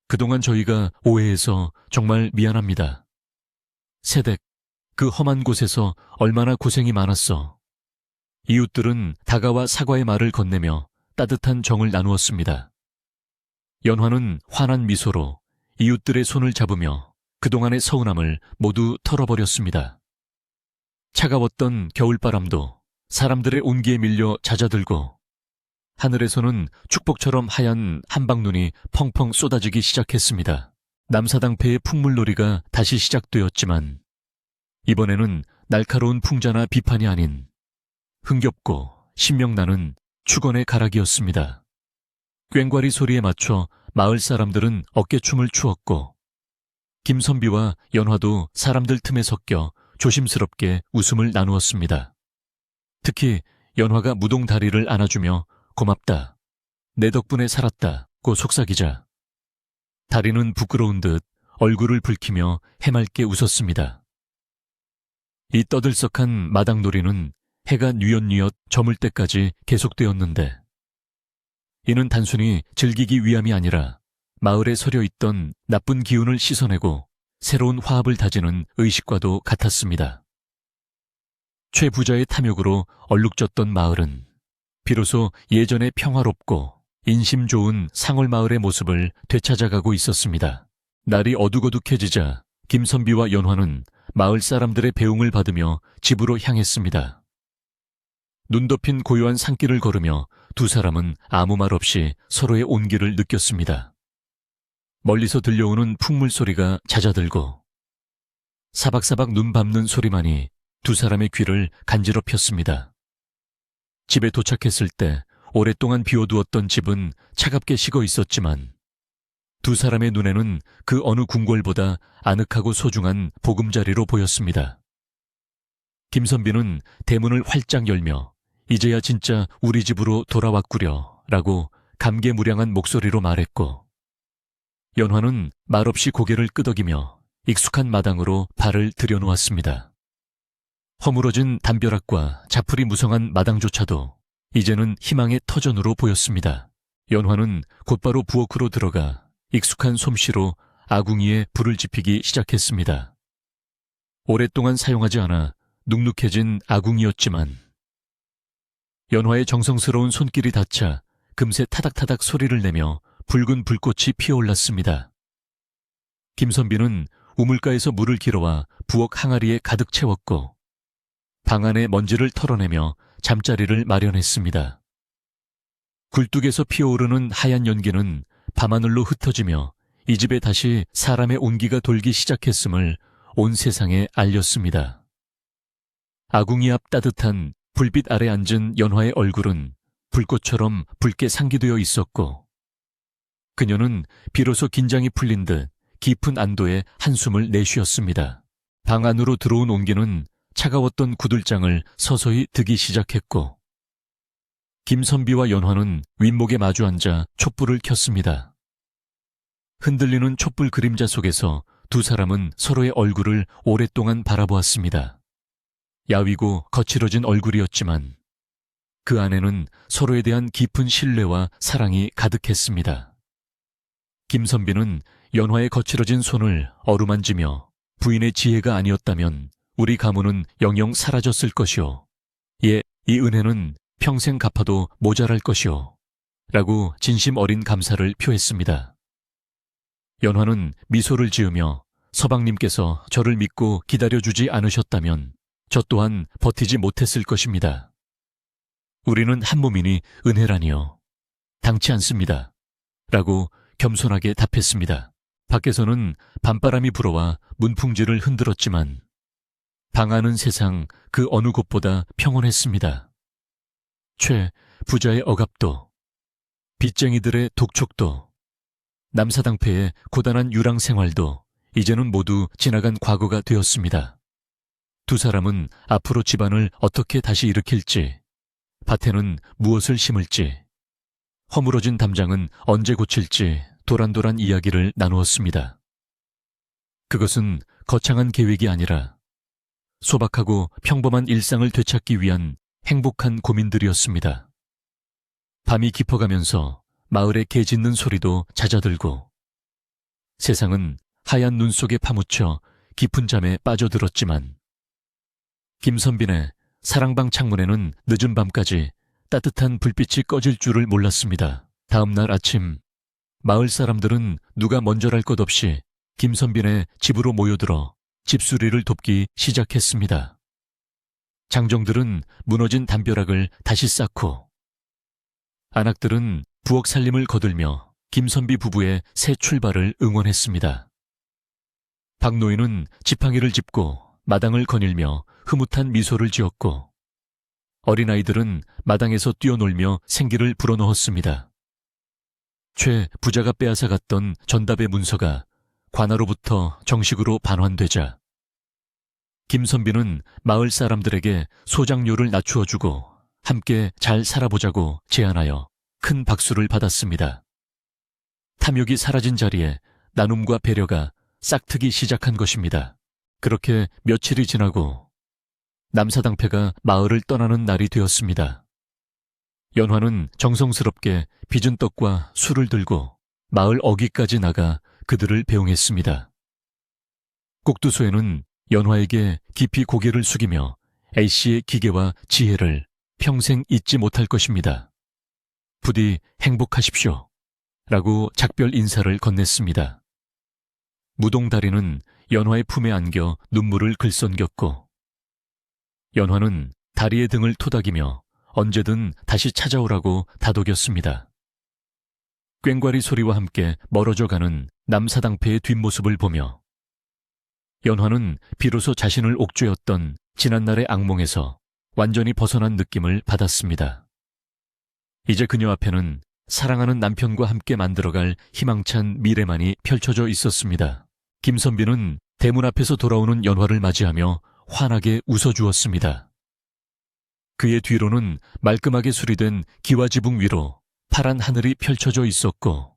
A: 그동안 저희가 오해해서 정말 미안합니다. 세댁, 그 험한 곳에서 얼마나 고생이 많았어. 이웃들은 다가와 사과의 말을 건네며 따뜻한 정을 나누었습니다. 연화는 환한 미소로 이웃들의 손을 잡으며 그동안의 서운함을 모두 털어버렸습니다. 차가웠던 겨울바람도 사람들의 온기에 밀려 잦아들고 하늘에서는 축복처럼 하얀 한방눈이 펑펑 쏟아지기 시작했습니다. 남사당패의 풍물놀이가 다시 시작되었지만 이번에는 날카로운 풍자나 비판이 아닌 흥겹고 신명나는 축원의 가락이었습니다. 꽹과리 소리에 맞춰 마을 사람들은 어깨춤을 추었고 김선비와 연화도 사람들 틈에 섞여 조심스럽게 웃음을 나누었습니다. 특히 연화가 무동 다리를 안아주며 고맙다, 내 덕분에 살았다고 속삭이자 다리는 부끄러운 듯 얼굴을 붉히며 해맑게 웃었습니다. 이 떠들썩한 마당놀이는 해가 뉘엿뉘엿 저물 때까지 계속되었는데 이는 단순히 즐기기 위함이 아니라 마을에 서려 있던 나쁜 기운을 씻어내고 새로운 화합을 다지는 의식과도 같았습니다. 최 부자의 탐욕으로 얼룩졌던 마을은 비로소 예전의 평화롭고 인심 좋은 상월마을의 모습을 되찾아가고 있었습니다. 날이 어둑어둑해지자 김선비와 연화는 마을 사람들의 배웅을 받으며 집으로 향했습니다. 눈 덮인 고요한 산길을 걸으며 두 사람은 아무 말 없이 서로의 온기를 느꼈습니다. 멀리서 들려오는 풍물 소리가 잦아들고 사박사박 눈 밟는 소리만이 두 사람의 귀를 간지럽혔습니다. 집에 도착했을 때 오랫동안 비워두었던 집은 차갑게 식어 있었지만 두 사람의 눈에는 그 어느 궁궐보다 아늑하고 소중한 보금자리로 보였습니다. 김선비는 대문을 활짝 열며 이제야 진짜 우리 집으로 돌아왔구려 라고 감개무량한 목소리로 말했고, 연화는 말없이 고개를 끄덕이며 익숙한 마당으로 발을 들여놓았습니다. 허물어진 담벼락과 자풀이 무성한 마당조차도 이제는 희망의 터전으로 보였습니다. 연화는 곧바로 부엌으로 들어가 익숙한 솜씨로 아궁이에 불을 지피기 시작했습니다. 오랫동안 사용하지 않아 눅눅해진 아궁이였지만 연화의 정성스러운 손길이 닿자 금세 타닥타닥 소리를 내며 붉은 불꽃이 피어올랐습니다. 김선비는 우물가에서 물을 길어와 부엌 항아리에 가득 채웠고 방 안의 먼지를 털어내며 잠자리를 마련했습니다. 굴뚝에서 피어오르는 하얀 연기는 밤하늘로 흩어지며 이 집에 다시 사람의 온기가 돌기 시작했음을 온 세상에 알렸습니다. 아궁이 앞 따뜻한 불빛 아래 앉은 연화의 얼굴은 불꽃처럼 붉게 상기되어 있었고 그녀는 비로소 긴장이 풀린 듯 깊은 안도의 한숨을 내쉬었습니다. 방 안으로 들어온 온기는 차가웠던 구들장을 서서히 드기 시작했고 김선비와 연화는 윗목에 마주 앉아 촛불을 켰습니다. 흔들리는 촛불 그림자 속에서 두 사람은 서로의 얼굴을 오랫동안 바라보았습니다. 야위고 거칠어진 얼굴이었지만 그 안에는 서로에 대한 깊은 신뢰와 사랑이 가득했습니다. 김선비는 연화의 거칠어진 손을 어루만지며 부인의 지혜가 아니었다면 우리 가문은 영영 사라졌을 것이오. 예, 이 은혜는 평생 갚아도 모자랄 것이오. 라고 진심 어린 감사를 표했습니다. 연화는 미소를 지으며 서방님께서 저를 믿고 기다려주지 않으셨다면 저 또한 버티지 못했을 것입니다. 우리는 한 몸이니 은혜라니요. 당치 않습니다. 라고 겸손하게 답했습니다. 밖에서는 밤바람이 불어와 문풍지를 흔들었지만 방 안은 세상 그 어느 곳보다 평온했습니다. 부자의 억압도, 빚쟁이들의 독촉도, 남사당패의 고단한 유랑 생활도 이제는 모두 지나간 과거가 되었습니다. 두 사람은 앞으로 집안을 어떻게 다시 일으킬지, 밭에는 무엇을 심을지, 허물어진 담장은 언제 고칠지 도란도란 이야기를 나누었습니다. 그것은 거창한 계획이 아니라 소박하고 평범한 일상을 되찾기 위한 행복한 고민들이었습니다. 밤이 깊어가면서 마을의 개 짖는 소리도 잦아들고 세상은 하얀 눈 속에 파묻혀 깊은 잠에 빠져들었지만 김선빈의 사랑방 창문에는 늦은 밤까지 따뜻한 불빛이 꺼질 줄을 몰랐습니다. 다음 날 아침 마을 사람들은 누가 먼저랄 것 없이 김선빈의 집으로 모여들어 집수리를 돕기 시작했습니다. 장정들은 무너진 담벼락을 다시 쌓고 안악들은 부엌 살림을 거들며 김선비 부부의 새 출발을 응원했습니다. 박노인은 지팡이를 짚고 마당을 거닐며 흐뭇한 미소를 지었고 어린아이들은 마당에서 뛰어놀며 생기를 불어넣었습니다. 최 부자가 빼앗아갔던 전답의 문서가 관아로부터 정식으로 반환되자 김선비는 마을 사람들에게 소장료를 낮추어주고 함께 잘 살아보자고 제안하여 큰 박수를 받았습니다. 탐욕이 사라진 자리에 나눔과 배려가 싹트기 시작한 것입니다. 그렇게 며칠이 지나고 남사당패가 마을을 떠나는 날이 되었습니다. 연화는 정성스럽게 빚은 떡과 술을 들고 마을 어귀까지 나가 그들을 배웅했습니다. 꼭두소에는 연화에게 깊이 고개를 숙이며 A씨의 기계와 지혜를 평생 잊지 못할 것입니다. 부디 행복하십시오. 라고 작별 인사를 건넸습니다. 무동다리는 연화의 품에 안겨 눈물을 글썽겼고 연화는 다리의 등을 토닥이며 언제든 다시 찾아오라고 다독였습니다. 꽹과리 소리와 함께 멀어져 가는 남사당패의 뒷모습을 보며 연화는 비로소 자신을 옥죄었던 지난날의 악몽에서 완전히 벗어난 느낌을 받았습니다. 이제 그녀 앞에는 사랑하는 남편과 함께 만들어갈 희망찬 미래만이 펼쳐져 있었습니다. 김선비는 대문 앞에서 돌아오는 연화를 맞이하며 환하게 웃어주었습니다. 그의 뒤로는 말끔하게 수리된 기와지붕 위로 파란 하늘이 펼쳐져 있었고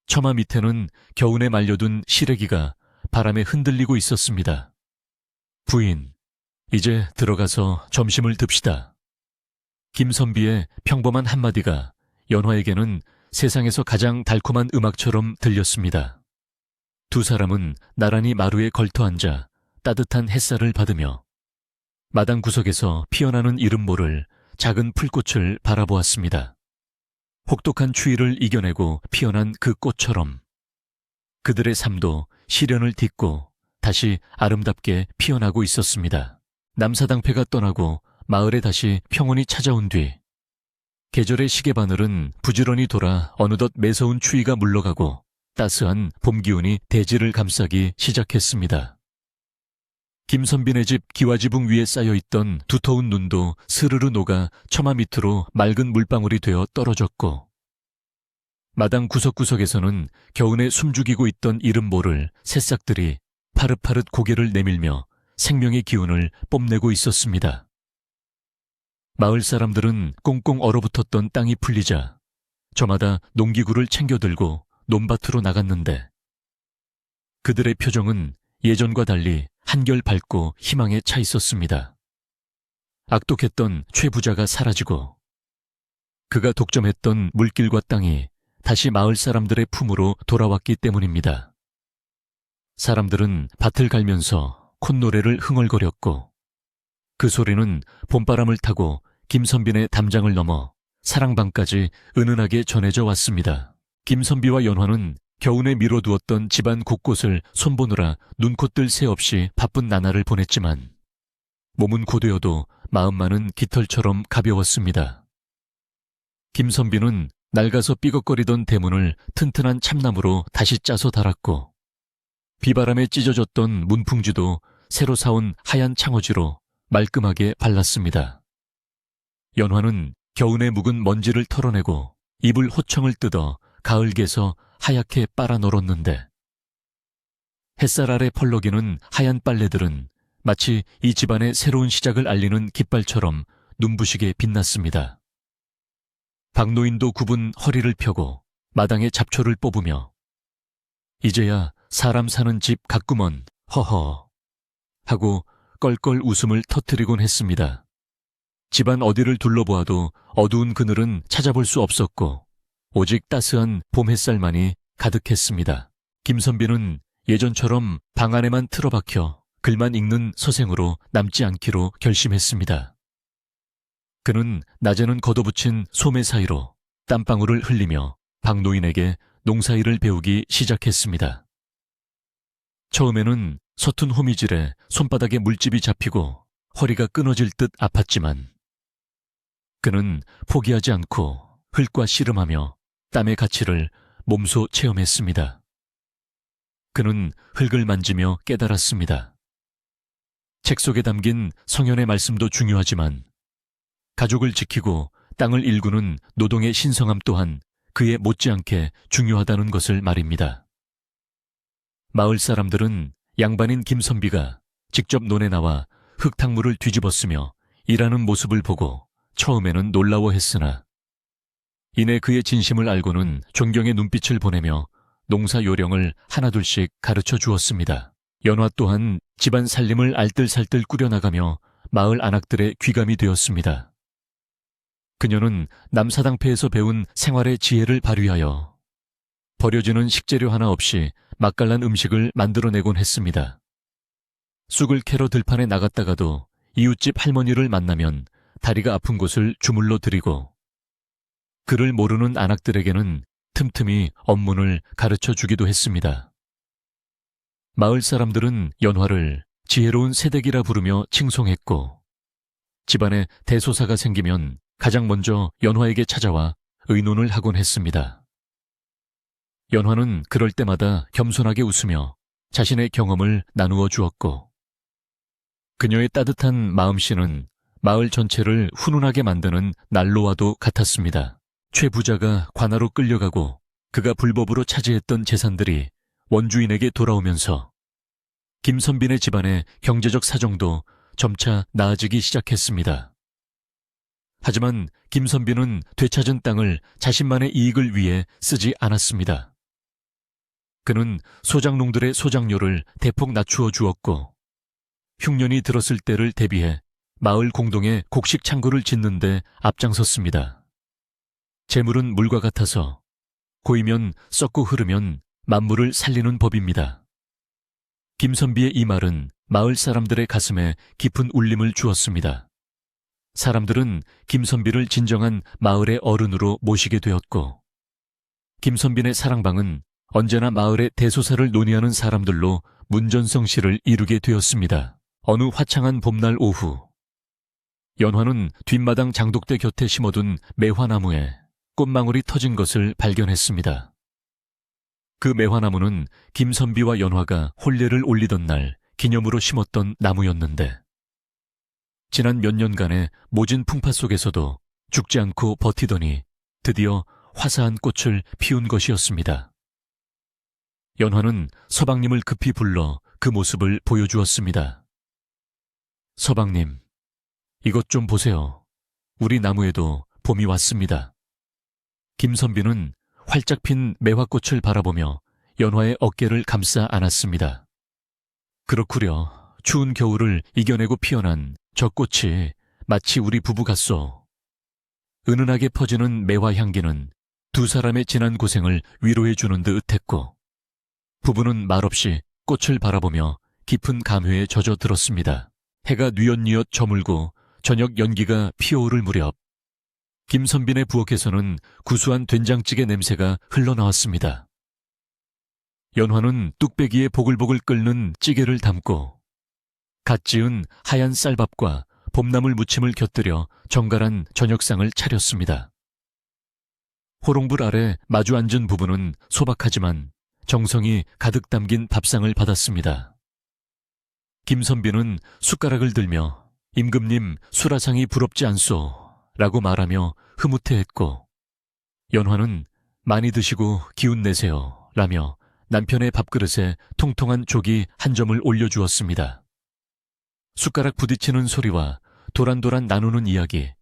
A: 처마 밑에는 겨운에 말려둔 시래기가 바람에 흔들리고 있었습니다. 부인, 이제 들어가서 점심을 듭시다. 김선비의 평범한 한마디가 연화에게는 세상에서 가장 달콤한 음악처럼 들렸습니다. 두 사람은 나란히 마루에 걸터앉아 따뜻한 햇살을 받으며 마당 구석에서 피어나는 이름 모를 작은 풀꽃을 바라보았습니다. 혹독한 추위를 이겨내고 피어난 그 꽃처럼 그들의 삶도 시련을 딛고 다시 아름답게 피어나고 있었습니다. 남사당패가 떠나고 마을에 다시 평온이 찾아온 뒤 계절의 시계바늘은 부지런히 돌아 어느덧 매서운 추위가 물러가고 따스한 봄 기운이 대지를 감싸기 시작했습니다. 김선빈의 집 기와지붕 위에 쌓여있던 두터운 눈도 스르르 녹아 처마 밑으로 맑은 물방울이 되어 떨어졌고 마당 구석구석에서는 겨우내 숨죽이고 있던 이름 모를 새싹들이 파릇파릇 고개를 내밀며 생명의 기운을 뽐내고 있었습니다. 마을 사람들은 꽁꽁 얼어붙었던 땅이 풀리자 저마다 농기구를 챙겨들고 논밭으로 나갔는데 그들의 표정은 예전과 달리 한결 밝고 희망에 차 있었습니다. 악독했던 최 부자가 사라지고 그가 독점했던 물길과 땅이 다시 마을 사람들의 품으로 돌아왔기 때문입니다. 사람들은 밭을 갈면서 콧노래를 흥얼거렸고 그 소리는 봄바람을 타고 김선빈의 담장을 넘어 사랑방까지 은은하게 전해져 왔습니다. 김선비와 연화는 겨우내 미뤄두었던 집안 곳곳을 손보느라 눈콧들 새 없이 바쁜 나날을 보냈지만 몸은 고되어도 마음만은 깃털처럼 가벼웠습니다. 김선비는 낡아서 삐걱거리던 대문을 튼튼한 참나무로 다시 짜서 달았고 비바람에 찢어졌던 문풍지도 새로 사온 하얀 창호지로 말끔하게 발랐습니다. 연화는 겨우내 묵은 먼지를 털어내고 이불 호청을 뜯어 가을개서 하얗게 빨아 널었는데 햇살 아래 펄럭이는 하얀 빨래들은 마치 이 집안의 새로운 시작을 알리는 깃발처럼 눈부시게 빛났습니다. 박노인도 굽은 허리를 펴고 마당에 잡초를 뽑으며 이제야 사람 사는 집 가꾸먼 허허 하고 껄껄 웃음을 터뜨리곤 했습니다. 집안 어디를 둘러보아도 어두운 그늘은 찾아볼 수 없었고 오직 따스한 봄 햇살만이 가득했습니다. 김선비는 예전처럼 방 안에만 틀어박혀 글만 읽는 서생으로 남지 않기로 결심했습니다. 그는 낮에는 걷어붙인 소매 사이로 땀방울을 흘리며 박노인에게 농사일을 배우기 시작했습니다. 처음에는 서툰 호미질에 손바닥에 물집이 잡히고 허리가 끊어질 듯 아팠지만 그는 포기하지 않고 흙과 씨름하며 땀의 가치를 몸소 체험했습니다. 그는 흙을 만지며 깨달았습니다. 책 속에 담긴 성현의 말씀도 중요하지만 가족을 지키고 땅을 일구는 노동의 신성함 또한 그에 못지않게 중요하다는 것을 말입니다. 마을 사람들은 양반인 김선비가 직접 논에 나와 흙탕물을 뒤집었으며 일하는 모습을 보고 처음에는 놀라워했으나 이내 그의 진심을 알고는 존경의 눈빛을 보내며 농사 요령을 하나둘씩 가르쳐 주었습니다. 연화 또한 집안 살림을 알뜰살뜰 꾸려나가며 마을 안악들의 귀감이 되었습니다. 그녀는 남사당패에서 배운 생활의 지혜를 발휘하여 버려지는 식재료 하나 없이 맛깔난 음식을 만들어내곤 했습니다. 쑥을 캐러 들판에 나갔다가도 이웃집 할머니를 만나면 다리가 아픈 곳을 주물러 드리고 그를 모르는 안악들에게는 틈틈이 업문을 가르쳐 주기도 했습니다. 마을 사람들은 연화를 지혜로운 새댁이라 부르며 칭송했고 집안에 대소사가 생기면 가장 먼저 연화에게 찾아와 의논을 하곤 했습니다. 연화는 그럴 때마다 겸손하게 웃으며 자신의 경험을 나누어 주었고, 그녀의 따뜻한 마음씨는 마을 전체를 훈훈하게 만드는 난로와도 같았습니다. 최 부자가 관아로 끌려가고 그가 불법으로 차지했던 재산들이 원주인에게 돌아오면서 김선빈의 집안의 경제적 사정도 점차 나아지기 시작했습니다. 하지만 김선빈은 되찾은 땅을 자신만의 이익을 위해 쓰지 않았습니다. 그는 소작농들의 소작료를 대폭 낮추어 주었고, 흉년이 들었을 때를 대비해 마을 공동에 곡식 창고를 짓는 데 앞장섰습니다. 재물은 물과 같아서 고이면 썩고 흐르면 만물을 살리는 법입니다. 김선비의 이 말은 마을 사람들의 가슴에 깊은 울림을 주었습니다. 사람들은 김선비를 진정한 마을의 어른으로 모시게 되었고, 김선빈의 사랑방은 언제나 마을의 대소사를 논의하는 사람들로 문전성시를 이루게 되었습니다. 어느 화창한 봄날 오후, 연화는 뒷마당 장독대 곁에 심어둔 매화나무에 꽃망울이 터진 것을 발견했습니다. 그 매화나무는 김선비와 연화가 혼례를 올리던 날 기념으로 심었던 나무였는데, 지난 몇 년간의 모진 풍파 속에서도 죽지 않고 버티더니 드디어 화사한 꽃을 피운 것이었습니다. 연화는 서방님을 급히 불러 그 모습을 보여주었습니다. 서방님, 이것 좀 보세요. 우리 나무에도 봄이 왔습니다. 김선비는 활짝 핀 매화꽃을 바라보며 연화의 어깨를 감싸 안았습니다. 그렇구려. 추운 겨울을 이겨내고 피어난 저 꽃이 마치 우리 부부 같소. 은은하게 퍼지는 매화 향기는 두 사람의 지난 고생을 위로해주는 듯 했고, 부부는 말없이 꽃을 바라보며 깊은 감회에 젖어들었습니다. 해가 뉘엿뉘엿 저물고 저녁 연기가 피어오를 무렵, 김선빈의 부엌에서는 구수한 된장찌개 냄새가 흘러나왔습니다. 연화는 뚝배기에 보글보글 끓는 찌개를 담고 갓 지은 하얀 쌀밥과 봄나물 무침을 곁들여 정갈한 저녁상을 차렸습니다. 호롱불 아래 마주 앉은 부부는 소박하지만 정성이 가득 담긴 밥상을 받았습니다. 김선비는 숟가락을 들며 임금님 수라상이 부럽지 않소 라고 말하며 흐뭇해했고, 연화는 많이 드시고 기운 내세요 라며 남편의 밥그릇에 통통한 조기 한 점을 올려주었습니다. 숟가락 부딪히는 소리와 도란도란 나누는 이야기,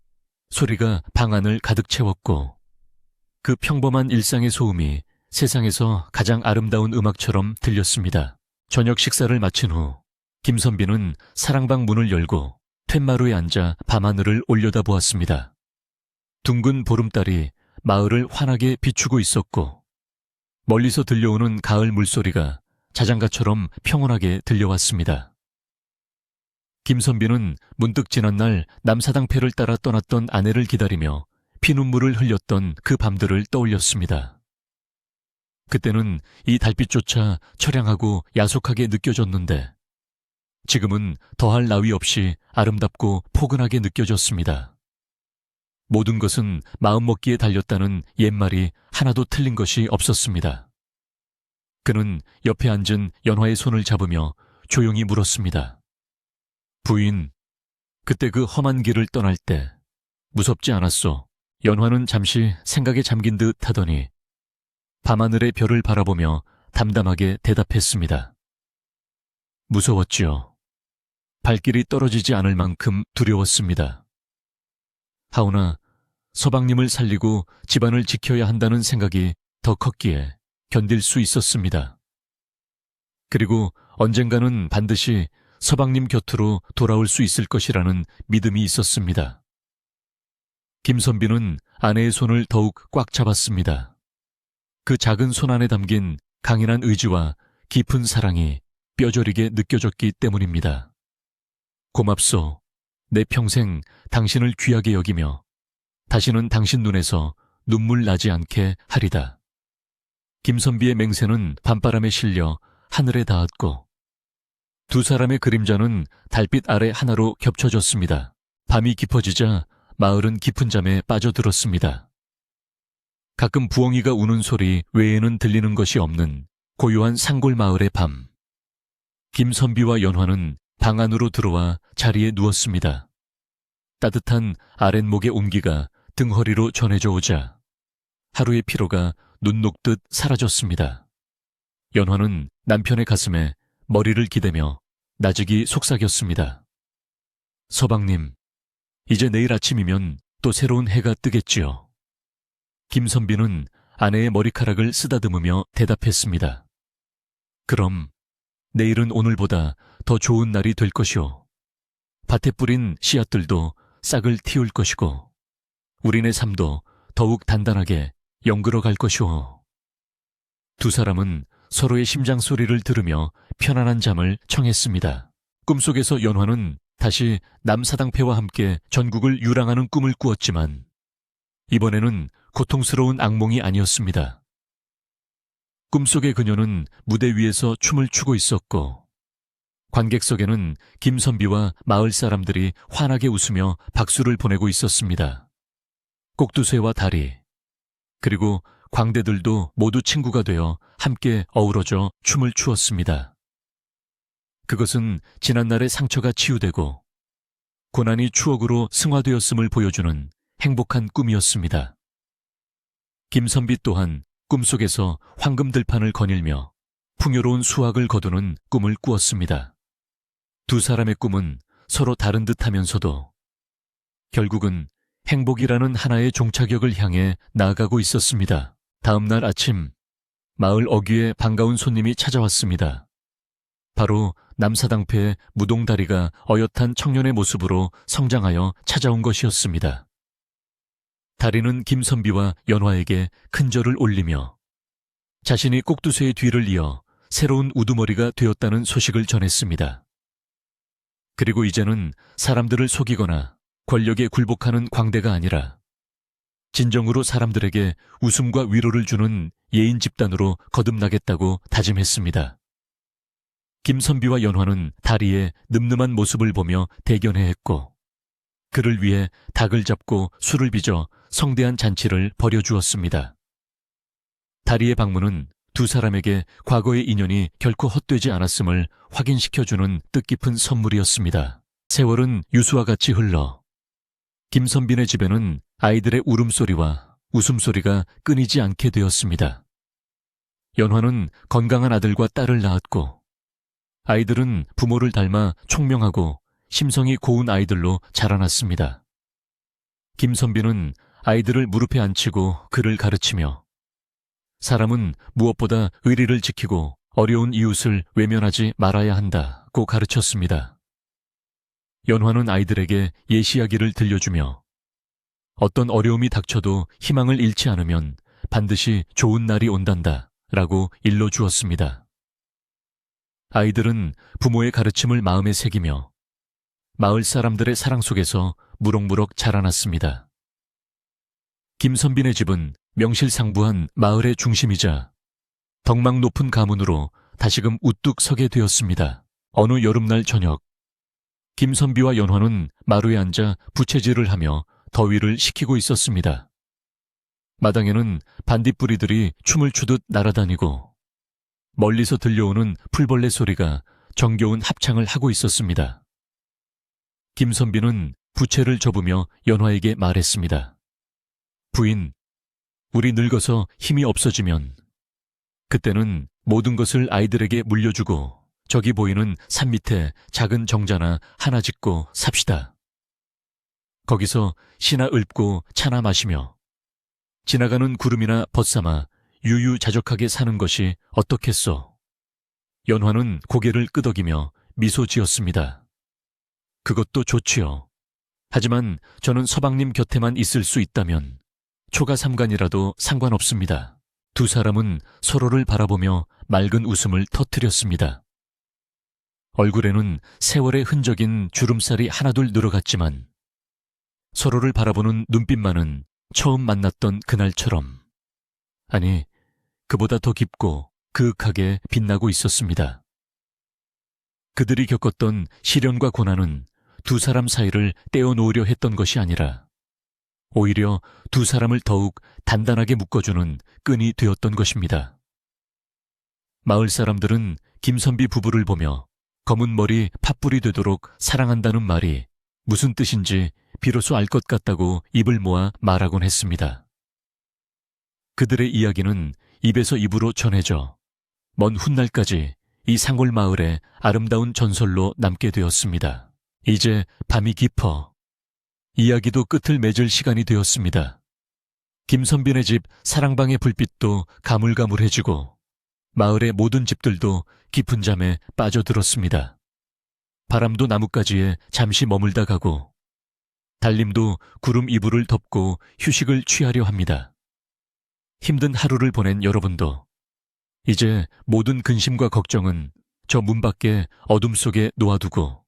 A: 소리가 방 안을 가득 채웠고, 그 평범한 일상의 소음이 세상에서 가장 아름다운 음악처럼 들렸습니다. 저녁 식사를 마친 후 김선비는 사랑방 문을 열고 툇마루에 앉아 밤하늘을 올려다보았습니다. 둥근 보름달이 마을을 환하게 비추고 있었고, 멀리서 들려오는 가을 물소리가 자장가처럼 평온하게 들려왔습니다. 김선비는 문득 지난날 남사당패를 따라 떠났던 아내를 기다리며 피눈물을 흘렸던 그 밤들을 떠올렸습니다. 그때는 이 달빛조차 처량하고 야속하게 느껴졌는데, 지금은 더할 나위 없이 아름답고 포근하게 느껴졌습니다. 모든 것은 마음먹기에 달렸다는 옛말이 하나도 틀린 것이 없었습니다. 그는 옆에 앉은 연화의 손을 잡으며 조용히 물었습니다. 부인, 그때 그 험한 길을 떠날 때 무섭지 않았소? 연화는 잠시 생각에 잠긴 듯 하더니 밤하늘의 별을 바라보며 담담하게 대답했습니다. 무서웠지요. 발길이 떨어지지 않을 만큼 두려웠습니다. 하오나 서방님을 살리고 집안을 지켜야 한다는 생각이 더 컸기에 견딜 수 있었습니다. 그리고 언젠가는 반드시 서방님 곁으로 돌아올 수 있을 것이라는 믿음이 있었습니다. 김선비는 아내의 손을 더욱 꽉 잡았습니다. 그 작은 손 안에 담긴 강인한 의지와 깊은 사랑이 뼈저리게 느껴졌기 때문입니다. 고맙소. 내 평생 당신을 귀하게 여기며 다시는 당신 눈에서 눈물 나지 않게 하리다. 김선비의 맹세는 밤바람에 실려 하늘에 닿았고, 두 사람의 그림자는 달빛 아래 하나로 겹쳐졌습니다. 밤이 깊어지자 마을은 깊은 잠에 빠져들었습니다. 가끔 부엉이가 우는 소리 외에는 들리는 것이 없는 고요한 산골 마을의 밤. 김선비와 연화는 방 안으로 들어와 자리에 누웠습니다. 따뜻한 아랫목의 온기가 등허리로 전해져 오자 하루의 피로가 눈 녹듯 사라졌습니다. 연화는 남편의 가슴에 머리를 기대며 나직이 속삭였습니다. 서방님, 이제 내일 아침이면 또 새로운 해가 뜨겠지요. 김선비는 아내의 머리카락을 쓰다듬으며 대답했습니다. 그럼 내일은 오늘보다 더 좋은 날이 될 것이오. 밭에 뿌린 씨앗들도 싹을 틔울 것이고 우리네 삶도 더욱 단단하게 영글어 갈 것이오. 두 사람은 서로의 심장 소리를 들으며 편안한 잠을 청했습니다. 꿈속에서 연화는 다시 남사당패와 함께 전국을 유랑하는 꿈을 꾸었지만 이번에는 고통스러운 악몽이 아니었습니다. 꿈속의 그녀는 무대 위에서 춤을 추고 있었고 관객석에는 김선비와 마을 사람들이 환하게 웃으며 박수를 보내고 있었습니다. 꼭두새와 다리, 그리고 광대들도 모두 친구가 되어 함께 어우러져 춤을 추었습니다. 그것은 지난날의 상처가 치유되고 고난이 추억으로 승화되었음을 보여주는 행복한 꿈이었습니다. 김선비 또한 꿈속에서 황금들판을 거닐며 풍요로운 수확을 거두는 꿈을 꾸었습니다. 두 사람의 꿈은 서로 다른 듯하면서도 결국은 행복이라는 하나의 종착역을 향해 나아가고 있었습니다. 다음 날 아침, 마을 어귀에 반가운 손님이 찾아왔습니다. 바로 남사당패의 무동다리가 어엿한 청년의 모습으로 성장하여 찾아온 것이었습니다. 다리는 김선비와 연화에게 큰 절을 올리며 자신이 꼭두새의 뒤를 이어 새로운 우두머리가 되었다는 소식을 전했습니다. 그리고 이제는 사람들을 속이거나 권력에 굴복하는 광대가 아니라 진정으로 사람들에게 웃음과 위로를 주는 예인 집단으로 거듭나겠다고 다짐했습니다. 김선비와 연화는 다리의 늠름한 모습을 보며 대견해했고 그를 위해 닭을 잡고 술을 빚어 성대한 잔치를 벌여주었습니다. 다리의 방문은 두 사람에게 과거의 인연이 결코 헛되지 않았음을 확인시켜주는 뜻깊은 선물이었습니다. 세월은 유수와 같이 흘러 김선빈의 집에는 아이들의 울음소리와 웃음소리가 끊이지 않게 되었습니다. 연화는 건강한 아들과 딸을 낳았고 아이들은 부모를 닮아 총명하고 심성이 고운 아이들로 자라났습니다. 김선비는 아이들을 무릎에 앉히고 글을 가르치며 사람은 무엇보다 의리를 지키고 어려운 이웃을 외면하지 말아야 한다고 가르쳤습니다. 연화는 아이들에게 예시이야기를 들려주며 어떤 어려움이 닥쳐도 희망을 잃지 않으면 반드시 좋은 날이 온단다 라고 일러주었습니다. 아이들은 부모의 가르침을 마음에 새기며 마을 사람들의 사랑 속에서 무럭무럭 자라났습니다. 김선빈의 집은 명실상부한 마을의 중심이자 덕망 높은 가문으로 다시금 우뚝 서게 되었습니다. 어느 여름날 저녁, 김선비와 연화는 마루에 앉아 부채질을 하며 더위를 식히고 있었습니다. 마당에는 반딧불이들이 춤을 추듯 날아다니고 멀리서 들려오는 풀벌레 소리가 정겨운 합창을 하고 있었습니다. 김선비는 부채를 접으며 연화에게 말했습니다. 부인, 우리 늙어서 힘이 없어지면 그때는 모든 것을 아이들에게 물려주고 저기 보이는 산 밑에 작은 정자나 하나 짓고 삽시다. 거기서 시나 읊고 차나 마시며 지나가는 구름이나 벗삼아 유유자적하게 사는 것이 어떻겠소? 연화는 고개를 끄덕이며 미소 지었습니다. 그것도 좋지요. 하지만 저는 서방님 곁에만 있을 수 있다면 초가삼간이라도 상관없습니다. 두 사람은 서로를 바라보며 맑은 웃음을 터뜨렸습니다. 얼굴에는 세월의 흔적인 주름살이 하나둘 늘어갔지만 서로를 바라보는 눈빛만은 처음 만났던 그날처럼, 아니, 그보다 더 깊고 그윽하게 빛나고 있었습니다. 그들이 겪었던 시련과 고난은 두 사람 사이를 떼어놓으려 했던 것이 아니라 오히려 두 사람을 더욱 단단하게 묶어주는 끈이 되었던 것입니다. 마을 사람들은 김선비 부부를 보며 검은 머리 팥불이 되도록 사랑한다는 말이 무슨 뜻인지 비로소 알 것 같다고 입을 모아 말하곤 했습니다. 그들의 이야기는 입에서 입으로 전해져 먼 훗날까지 이 상골 마을의 아름다운 전설로 남게 되었습니다. 이제 밤이 깊어 이야기도 끝을 맺을 시간이 되었습니다. 김선빈의 집 사랑방의 불빛도 가물가물해지고 마을의 모든 집들도 깊은 잠에 빠져들었습니다. 바람도 나뭇가지에 잠시 머물다 가고 달림도 구름 이불을 덮고 휴식을 취하려 합니다. 힘든 하루를 보낸 여러분도 이제 모든 근심과 걱정은 저 문 밖에 어둠 속에 놓아두고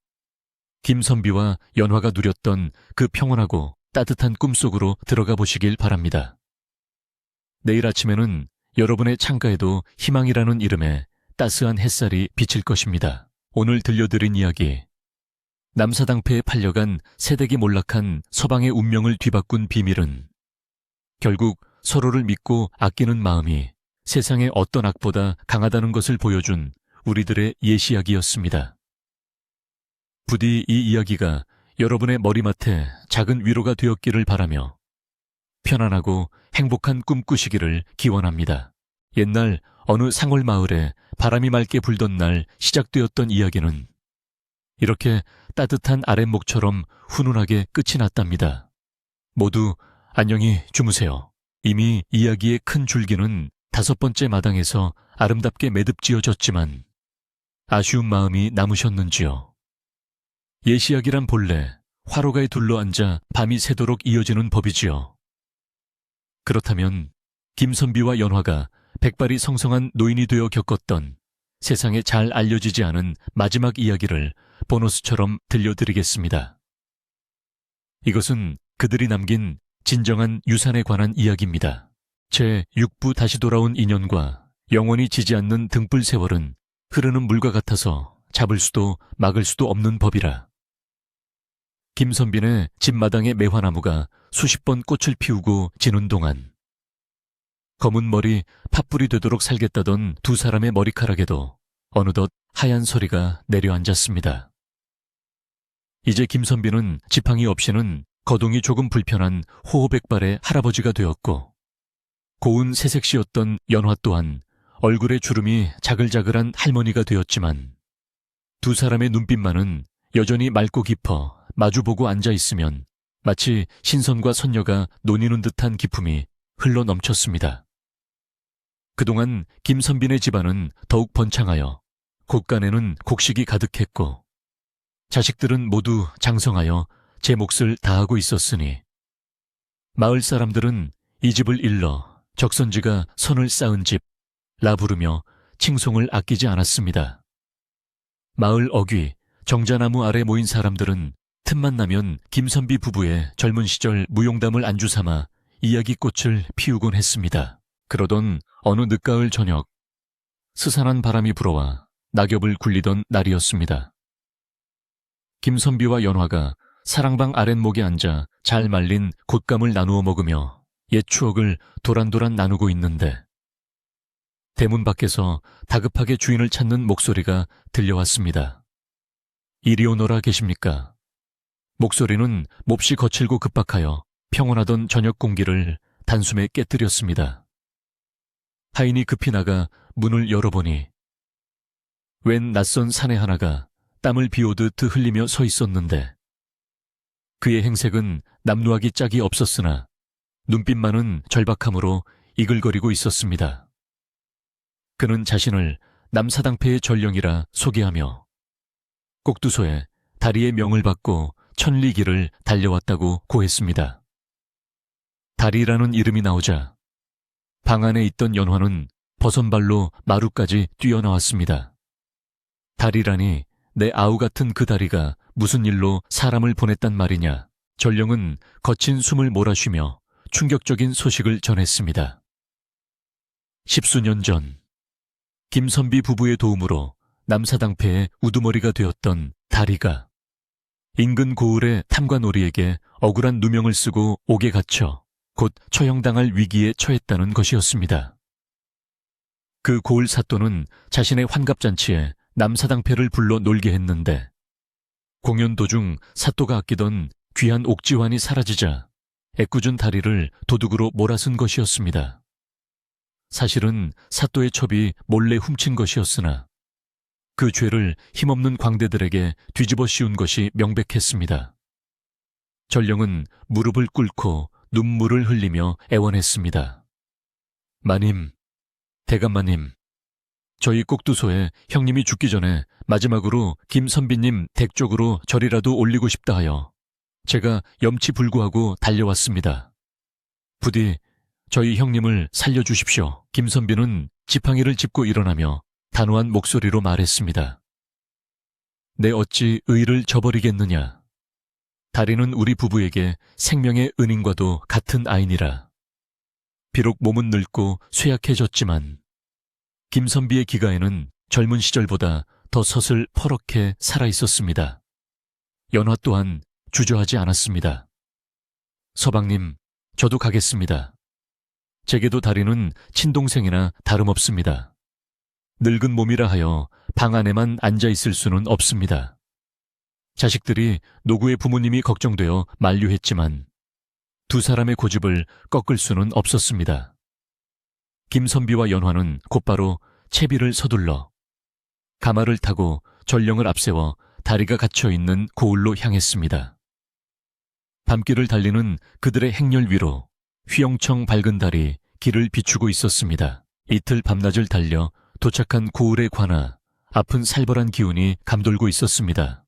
A: 김선비와 연화가 누렸던 그 평온하고 따뜻한 꿈속으로 들어가 보시길 바랍니다. 내일 아침에는 여러분의 창가에도 희망이라는 이름의 따스한 햇살이 비칠 것입니다. 오늘 들려드린 이야기, 남사당패에 팔려간 세댁이 몰락한 서방의 운명을 뒤바꾼 비밀은 결국 서로를 믿고 아끼는 마음이 세상의 어떤 악보다 강하다는 것을 보여준 우리들의 예시이야기였습니다. 부디 이 이야기가 여러분의 머리맡에 작은 위로가 되었기를 바라며 편안하고 행복한 꿈 꾸시기를 기원합니다. 옛날 어느 상월 마을에 바람이 맑게 불던 날 시작되었던 이야기는 이렇게 따뜻한 아랫목처럼 훈훈하게 끝이 났답니다. 모두 안녕히 주무세요. 이미 이야기의 큰 줄기는 5번째 마당에서 아름답게 매듭지어졌지만 아쉬운 마음이 남으셨는지요. 예시이야기란 본래 화로가에 둘러앉아 밤이 새도록 이어지는 법이지요. 그렇다면 김선비와 연화가 백발이 성성한 노인이 되어 겪었던 세상에 잘 알려지지 않은 마지막 이야기를 보너스처럼 들려드리겠습니다. 이것은 그들이 남긴 진정한 유산에 관한 이야기입니다. 제6부 다시 돌아온 인연과 영원히 지지 않는 등불 세월은 흐르는 물과 같아서 잡을 수도 막을 수도 없는 법이라. 김선빈의 집 마당의 매화나무가 수십 번 꽃을 피우고 지는 동안 검은 머리 팥불이 되도록 살겠다던 두 사람의 머리카락에도 어느덧 하얀 서리가 내려앉았습니다. 이제 김선빈은 지팡이 없이는 거동이 조금 불편한 호호백발의 할아버지가 되었고 고운 새색시였던 연화 또한 얼굴의 주름이 자글자글한 할머니가 되었지만 두 사람의 눈빛만은 여전히 맑고 깊어 마주보고 앉아있으면 마치 신선과 선녀가 논이는 듯한 기품이 흘러 넘쳤습니다. 그동안 김선빈의 집안은 더욱 번창하여 곳간에는 곡식이 가득했고 자식들은 모두 장성하여 제 몫을 다하고 있었으니 마을 사람들은 이 집을 일러 적선지가 선을 쌓은 집라 부르며 칭송을 아끼지 않았습니다. 마을 어귀, 정자나무 아래 모인 사람들은 틈만 나면 김선비 부부의 젊은 시절 무용담을 안주 삼아 이야기꽃을 피우곤 했습니다. 그러던 어느 늦가을 저녁, 스산한 바람이 불어와 낙엽을 굴리던 날이었습니다. 김선비와 연화가 사랑방 아랫목에 앉아 잘 말린 곶감을 나누어 먹으며 옛 추억을 도란도란 나누고 있는데 대문 밖에서 다급하게 주인을 찾는 목소리가 들려왔습니다. 이리 오너라 계십니까? 목소리는 몹시 거칠고 급박하여 평온하던 저녁 공기를 단숨에 깨뜨렸습니다. 하인이 급히 나가 문을 열어보니 웬 낯선 사내 하나가 땀을 비오듯 흘리며 서 있었는데 그의 행색은 남루하기 짝이 없었으나 눈빛만은 절박함으로 이글거리고 있었습니다. 그는 자신을 남사당패의 전령이라 소개하며 꼭두소에 다리의 명을 받고 천리길을 달려왔다고 고했습니다. 다리라는 이름이 나오자 방 안에 있던 연화는 버선발로 마루까지 뛰어나왔습니다. 다리라니 내 아우 같은 그 다리가 무슨 일로 사람을 보냈단 말이냐. 전령은 거친 숨을 몰아쉬며 충격적인 소식을 전했습니다. 10수년 전 김선비 부부의 도움으로 남사당패의 우두머리가 되었던 다리가 인근 고을의 탐관오리에게 억울한 누명을 쓰고 옥에 갇혀 곧 처형당할 위기에 처했다는 것이었습니다. 그 고을 사또는 자신의 환갑잔치에 남사당패를 불러 놀게 했는데 공연 도중 사또가 아끼던 귀한 옥지환이 사라지자 애꿎은 다리를 도둑으로 몰아쓴 것이었습니다. 사실은 사또의 첩이 몰래 훔친 것이었으나 그 죄를 힘없는 광대들에게 뒤집어 씌운 것이 명백했습니다. 전령은 무릎을 꿇고 눈물을 흘리며 애원했습니다. 마님, 대감마님, 저희 꼭두소에 형님이 죽기 전에 마지막으로 김선비님 댁 쪽으로 절이라도 올리고 싶다 하여 제가 염치불구하고 달려왔습니다. 부디 저희 형님을 살려주십시오. 김선비는 지팡이를 짚고 일어나며 단호한 목소리로 말했습니다. 내 어찌 의를 저버리겠느냐. 다리는 우리 부부에게 생명의 은인과도 같은 아이니라. 비록 몸은 늙고 쇠약해졌지만 김선비의 기가에는 젊은 시절보다 더 서슬 퍼렇게 살아있었습니다. 연화 또한 주저하지 않았습니다. 서방님, 저도 가겠습니다. 제게도 다리는 친동생이나 다름없습니다. 늙은 몸이라 하여 방 안에만 앉아있을 수는 없습니다. 자식들이 노구의 부모님이 걱정되어 만류했지만 두 사람의 고집을 꺾을 수는 없었습니다. 김선비와 연화는 곧바로 채비를 서둘러 가마를 타고 전령을 앞세워 다리가 갇혀있는 고을로 향했습니다. 밤길을 달리는 그들의 행렬 위로 휘영청 밝은 달이 길을 비추고 있었습니다. 이틀 밤낮을 달려 도착한 고을의 관아, 아픈 살벌한 기운이 감돌고 있었습니다.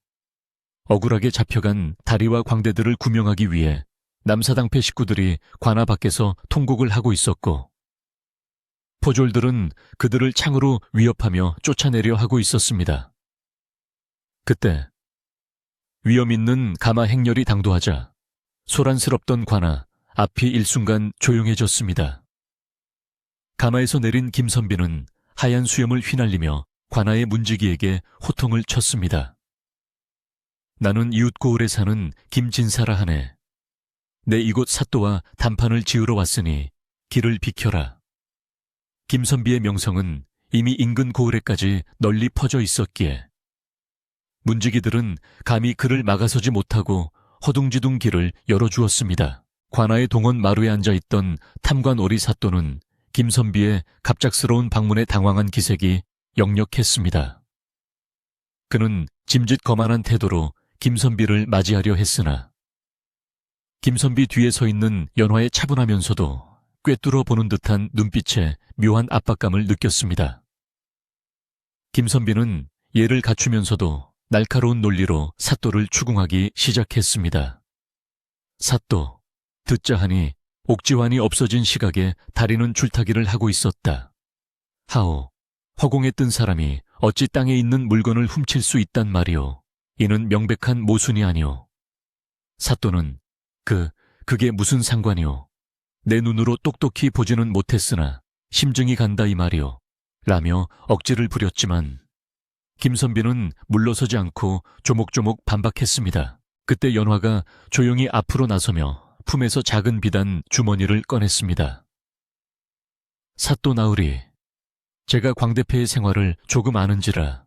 A: 억울하게 잡혀간 다리와 광대들을 구명하기 위해 남사당패 식구들이 관아 밖에서 통곡을 하고 있었고 포졸들은 그들을 창으로 위협하며 쫓아내려 하고 있었습니다. 그때 위험 있는 가마 행렬이 당도하자 소란스럽던 관아 앞이 일순간 조용해졌습니다. 가마에서 내린 김선비는 하얀 수염을 휘날리며 관아의 문지기에게 호통을 쳤습니다. 나는 이웃 고을에 사는 김진사라 하네. 내 이곳 사또와 단판을 지으러 왔으니 길을 비켜라. 김선비의 명성은 이미 인근 고을에까지 널리 퍼져 있었기에 문지기들은 감히 그를 막아서지 못하고 허둥지둥 길을 열어주었습니다. 관아의 동원 마루에 앉아있던 탐관오리 사또는 김선비의 갑작스러운 방문에 당황한 기색이 역력했습니다. 그는 짐짓 거만한 태도로 김선비를 맞이하려 했으나 김선비 뒤에 서 있는 연화에 차분하면서도 꿰뚫어 보는 듯한 눈빛에 묘한 압박감을 느꼈습니다. 김선비는 예를 갖추면서도 날카로운 논리로 사또를 추궁하기 시작했습니다. 사또, 듣자 하니 옥지환이 없어진 시각에 다리는 줄타기를 하고 있었다. 하오, 허공에 뜬 사람이 어찌 땅에 있는 물건을 훔칠 수 있단 말이오. 이는 명백한 모순이 아니오. 사또는 그게 무슨 상관이오. 내 눈으로 똑똑히 보지는 못했으나 심증이 간다 이 말이오. 라며 억지를 부렸지만 김선비는 물러서지 않고 조목조목 반박했습니다. 그때 연화가 조용히 앞으로 나서며 품에서 작은 비단 주머니를 꺼냈습니다. 사또 나으리, 제가 광대패의 생활을 조금 아는지라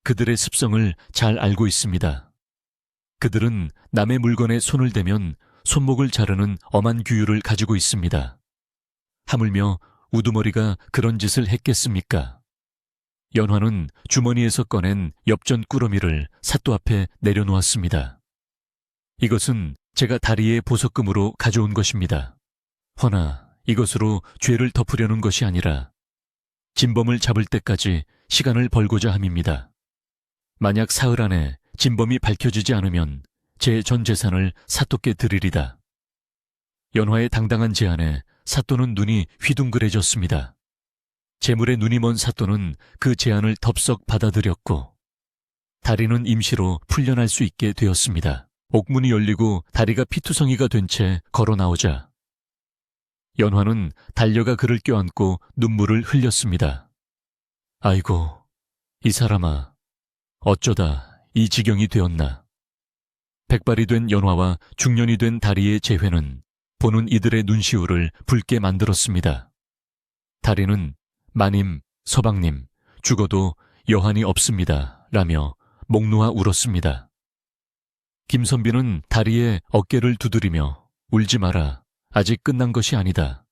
A: 그들의 습성을 잘 알고 있습니다. 그들은 남의 물건에 손을 대면 손목을 자르는 엄한 규율을 가지고 있습니다. 하물며 우두머리가 그런 짓을 했겠습니까? 연화는 주머니에서 꺼낸 엽전 꾸러미를 사또 앞에 내려놓았습니다. 이것은 제가 다리의 보석금으로 가져온 것입니다. 허나 이것으로 죄를 덮으려는 것이 아니라 진범을 잡을 때까지 시간을 벌고자 함입니다. 만약 사흘 안에 진범이 밝혀지지 않으면 제 전 재산을 사또께 드리리다. 연화의 당당한 제안에 사또는 눈이 휘둥그레졌습니다. 재물에 눈이 먼 사또는 그 제안을 덥석 받아들였고 다리는 임시로 풀려날 수 있게 되었습니다. 옥문이 열리고 다리가 피투성이가 된 채 걸어 나오자 연화는 달려가 그를 껴안고 눈물을 흘렸습니다. 아이고, 이 사람아, 어쩌다 이 지경이 되었나. 백발이 된 연화와 중년이 된 다리의 재회는 보는 이들의 눈시울을 붉게 만들었습니다. 다리는 마님, 서방님, 죽어도 여한이 없습니다. 라며 목 놓아 울었습니다. 김선비는 다리의 어깨를 두드리며 울지 마라. 아직 끝난 것이 아니다.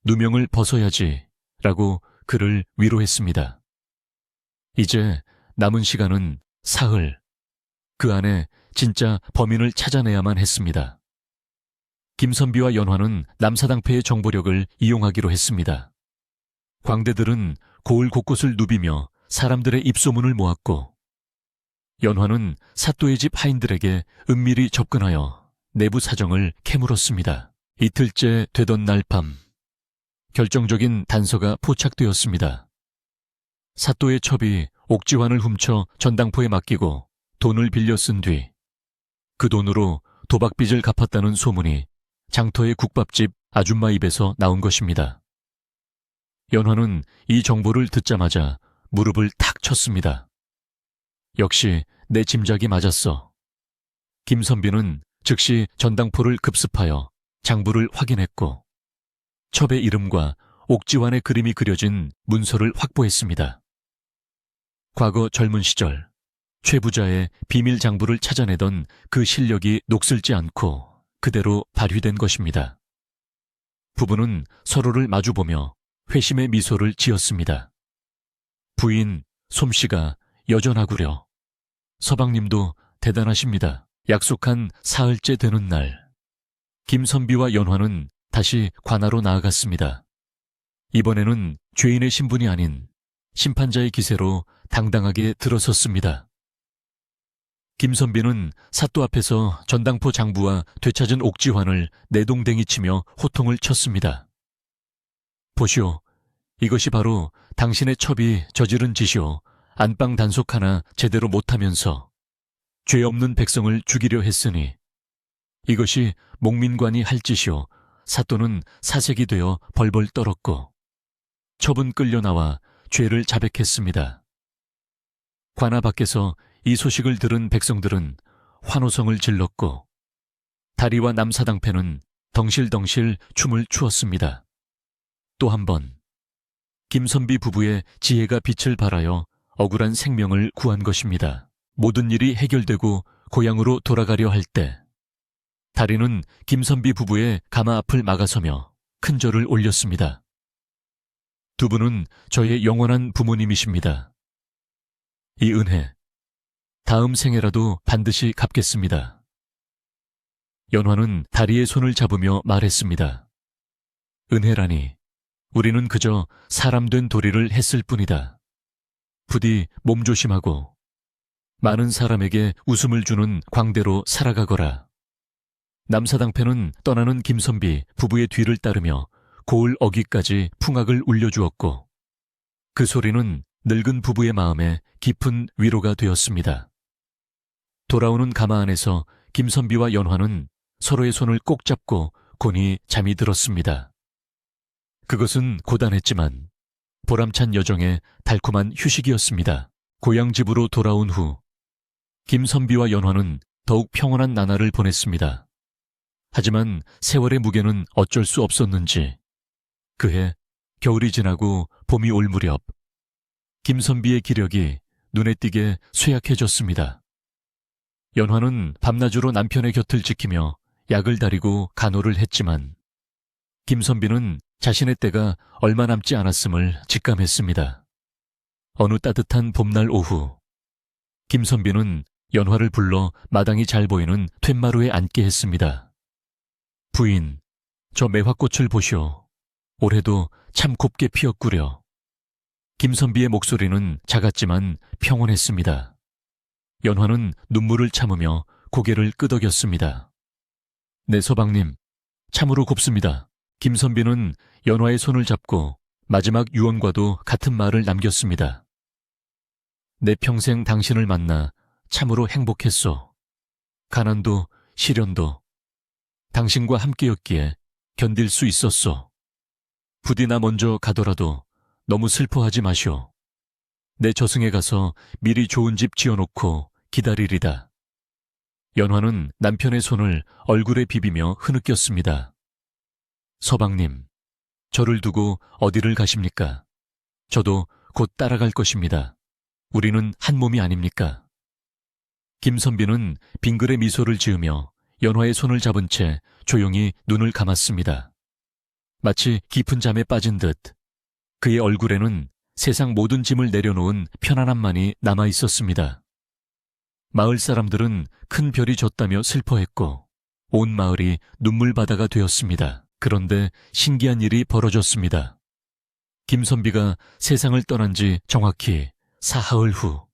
A: 누명을 벗어야지. 라고 그를 위로했습니다. 이제 남은 시간은 사흘. 그 안에 진짜 범인을 찾아내야만 했습니다. 김선비와 연화는 남사당패의 정보력을 이용하기로 했습니다. 광대들은 고을 곳곳을 누비며 사람들의 입소문을 모았고, 연화는 사또의 집 하인들에게 은밀히 접근하여 내부 사정을 캐물었습니다. 이틀째 되던 날 밤, 결정적인 단서가 포착되었습니다. 사또의 첩이 옥지환을 훔쳐 전당포에 맡기고 돈을 빌려 쓴 뒤 그 돈으로 도박빚을 갚았다는 소문이 장터의 국밥집 아줌마 입에서 나온 것입니다. 연화는 이 정보를 듣자마자 무릎을 탁 쳤습니다. 역시 내 짐작이 맞았어. 김선비는 즉시 전당포를 급습하여 장부를 확인했고 첩의 이름과 옥지환의 그림이 그려진 문서를 확보했습니다. 과거 젊은 시절 최 부자의 비밀 장부를 찾아내던 그 실력이 녹슬지 않고 그대로 발휘된 것입니다. 부부는 서로를 마주보며 회심의 미소를 지었습니다. 부인 솜씨가 여전하구려. 서방님도 대단하십니다. 약속한 사흘째 되는 날, 김선비와 연화는 다시 관하로 나아갔습니다. 이번에는 죄인의 신분이 아닌 심판자의 기세로 당당하게 들어섰습니다. 김선비는 사또 앞에서 전당포 장부와 되찾은 옥지환을 내동댕이 치며 호통을 쳤습니다. 보시오, 이것이 바로 당신의 첩이 저지른 짓이오. 안방 단속 하나 제대로 못하면서 죄 없는 백성을 죽이려 했으니 이것이 목민관이 할 짓이오. 사또는 사색이 되어 벌벌 떨었고 첩은 끌려 나와 죄를 자백했습니다. 관아 밖에서 이 소식을 들은 백성들은 환호성을 질렀고 다리와 남사당패는 덩실덩실 춤을 추었습니다. 또 한 번 김선비 부부의 지혜가 빛을 발하여 억울한 생명을 구한 것입니다. 모든 일이 해결되고 고향으로 돌아가려 할 때 다리는 김선비 부부의 가마 앞을 막아서며 큰 절을 올렸습니다. 두 분은 저의 영원한 부모님이십니다. 이 은혜 다음 생에라도 반드시 갚겠습니다. 연화는 다리의 손을 잡으며 말했습니다. 은혜라니, 우리는 그저 사람 된 도리를 했을 뿐이다. 부디 몸조심하고 많은 사람에게 웃음을 주는 광대로 살아가거라. 남사당패는 떠나는 김선비 부부의 뒤를 따르며 고을 어귀까지 풍악을 울려주었고 그 소리는 늙은 부부의 마음에 깊은 위로가 되었습니다. 돌아오는 가마 안에서 김선비와 연화는 서로의 손을 꼭 잡고 곤히 잠이 들었습니다. 그것은 고단했지만 보람찬 여정의 달콤한 휴식이었습니다. 고향집으로 돌아온 후 김선비와 연화는 더욱 평온한 나날을 보냈습니다. 하지만 세월의 무게는 어쩔 수 없었는지 그해 겨울이 지나고 봄이 올 무렵 김선비의 기력이 눈에 띄게 쇠약해졌습니다. 연화는 밤낮으로 남편의 곁을 지키며 약을 다리고 간호를 했지만 김선비는 자신의 때가 얼마 남지 않았음을 직감했습니다. 어느 따뜻한 봄날 오후 김선비는 연화를 불러 마당이 잘 보이는 툇마루에 앉게 했습니다. 부인, 저 매화꽃을 보시오. 올해도 참 곱게 피었구려. 김선비의 목소리는 작았지만 평온했습니다. 연화는 눈물을 참으며 고개를 끄덕였습니다. 네, 서방님, 참으로 곱습니다. 김선비는 연화의 손을 잡고 마지막 유언과도 같은 말을 남겼습니다. 내 평생 당신을 만나 참으로 행복했소. 가난도 시련도 당신과 함께였기에 견딜 수 있었소. 부디 나 먼저 가더라도 너무 슬퍼하지 마시오. 내 저승에 가서 미리 좋은 집 지어놓고 기다리리다. 연화는 남편의 손을 얼굴에 비비며 흐느꼈습니다. 서방님, 저를 두고 어디를 가십니까? 저도 곧 따라갈 것입니다. 우리는 한 몸이 아닙니까? 김선비는 빙글의 미소를 지으며 연화의 손을 잡은 채 조용히 눈을 감았습니다. 마치 깊은 잠에 빠진 듯 그의 얼굴에는 세상 모든 짐을 내려놓은 편안함만이 남아 있었습니다. 마을 사람들은 큰 별이 졌다며 슬퍼했고 온 마을이 눈물바다가 되었습니다. 그런데 신기한 일이 벌어졌습니다. 김선비가 세상을 떠난 지 정확히 사흘 후,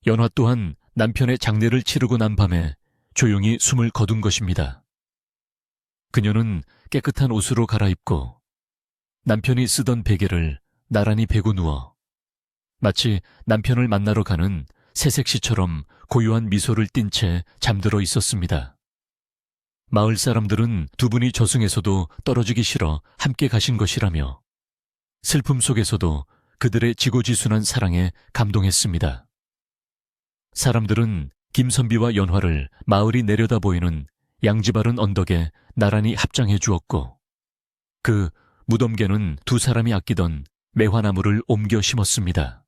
A: 연화 또한 남편의 장례를 치르고 난 밤에 조용히 숨을 거둔 것입니다. 그녀는 깨끗한 옷으로 갈아입고 남편이 쓰던 베개를 나란히 베고 누워 마치 남편을 만나러 가는 새색시처럼 고요한 미소를 띤 채 잠들어 있었습니다. 마을 사람들은 두 분이 저승에서도 떨어지기 싫어 함께 가신 것이라며 슬픔 속에서도 그들의 지고지순한 사랑에 감동했습니다. 사람들은 김선비와 연화를 마을이 내려다 보이는 양지바른 언덕에 나란히 합장해 주었고 그 무덤개는 두 사람이 아끼던 매화나무를 옮겨 심었습니다.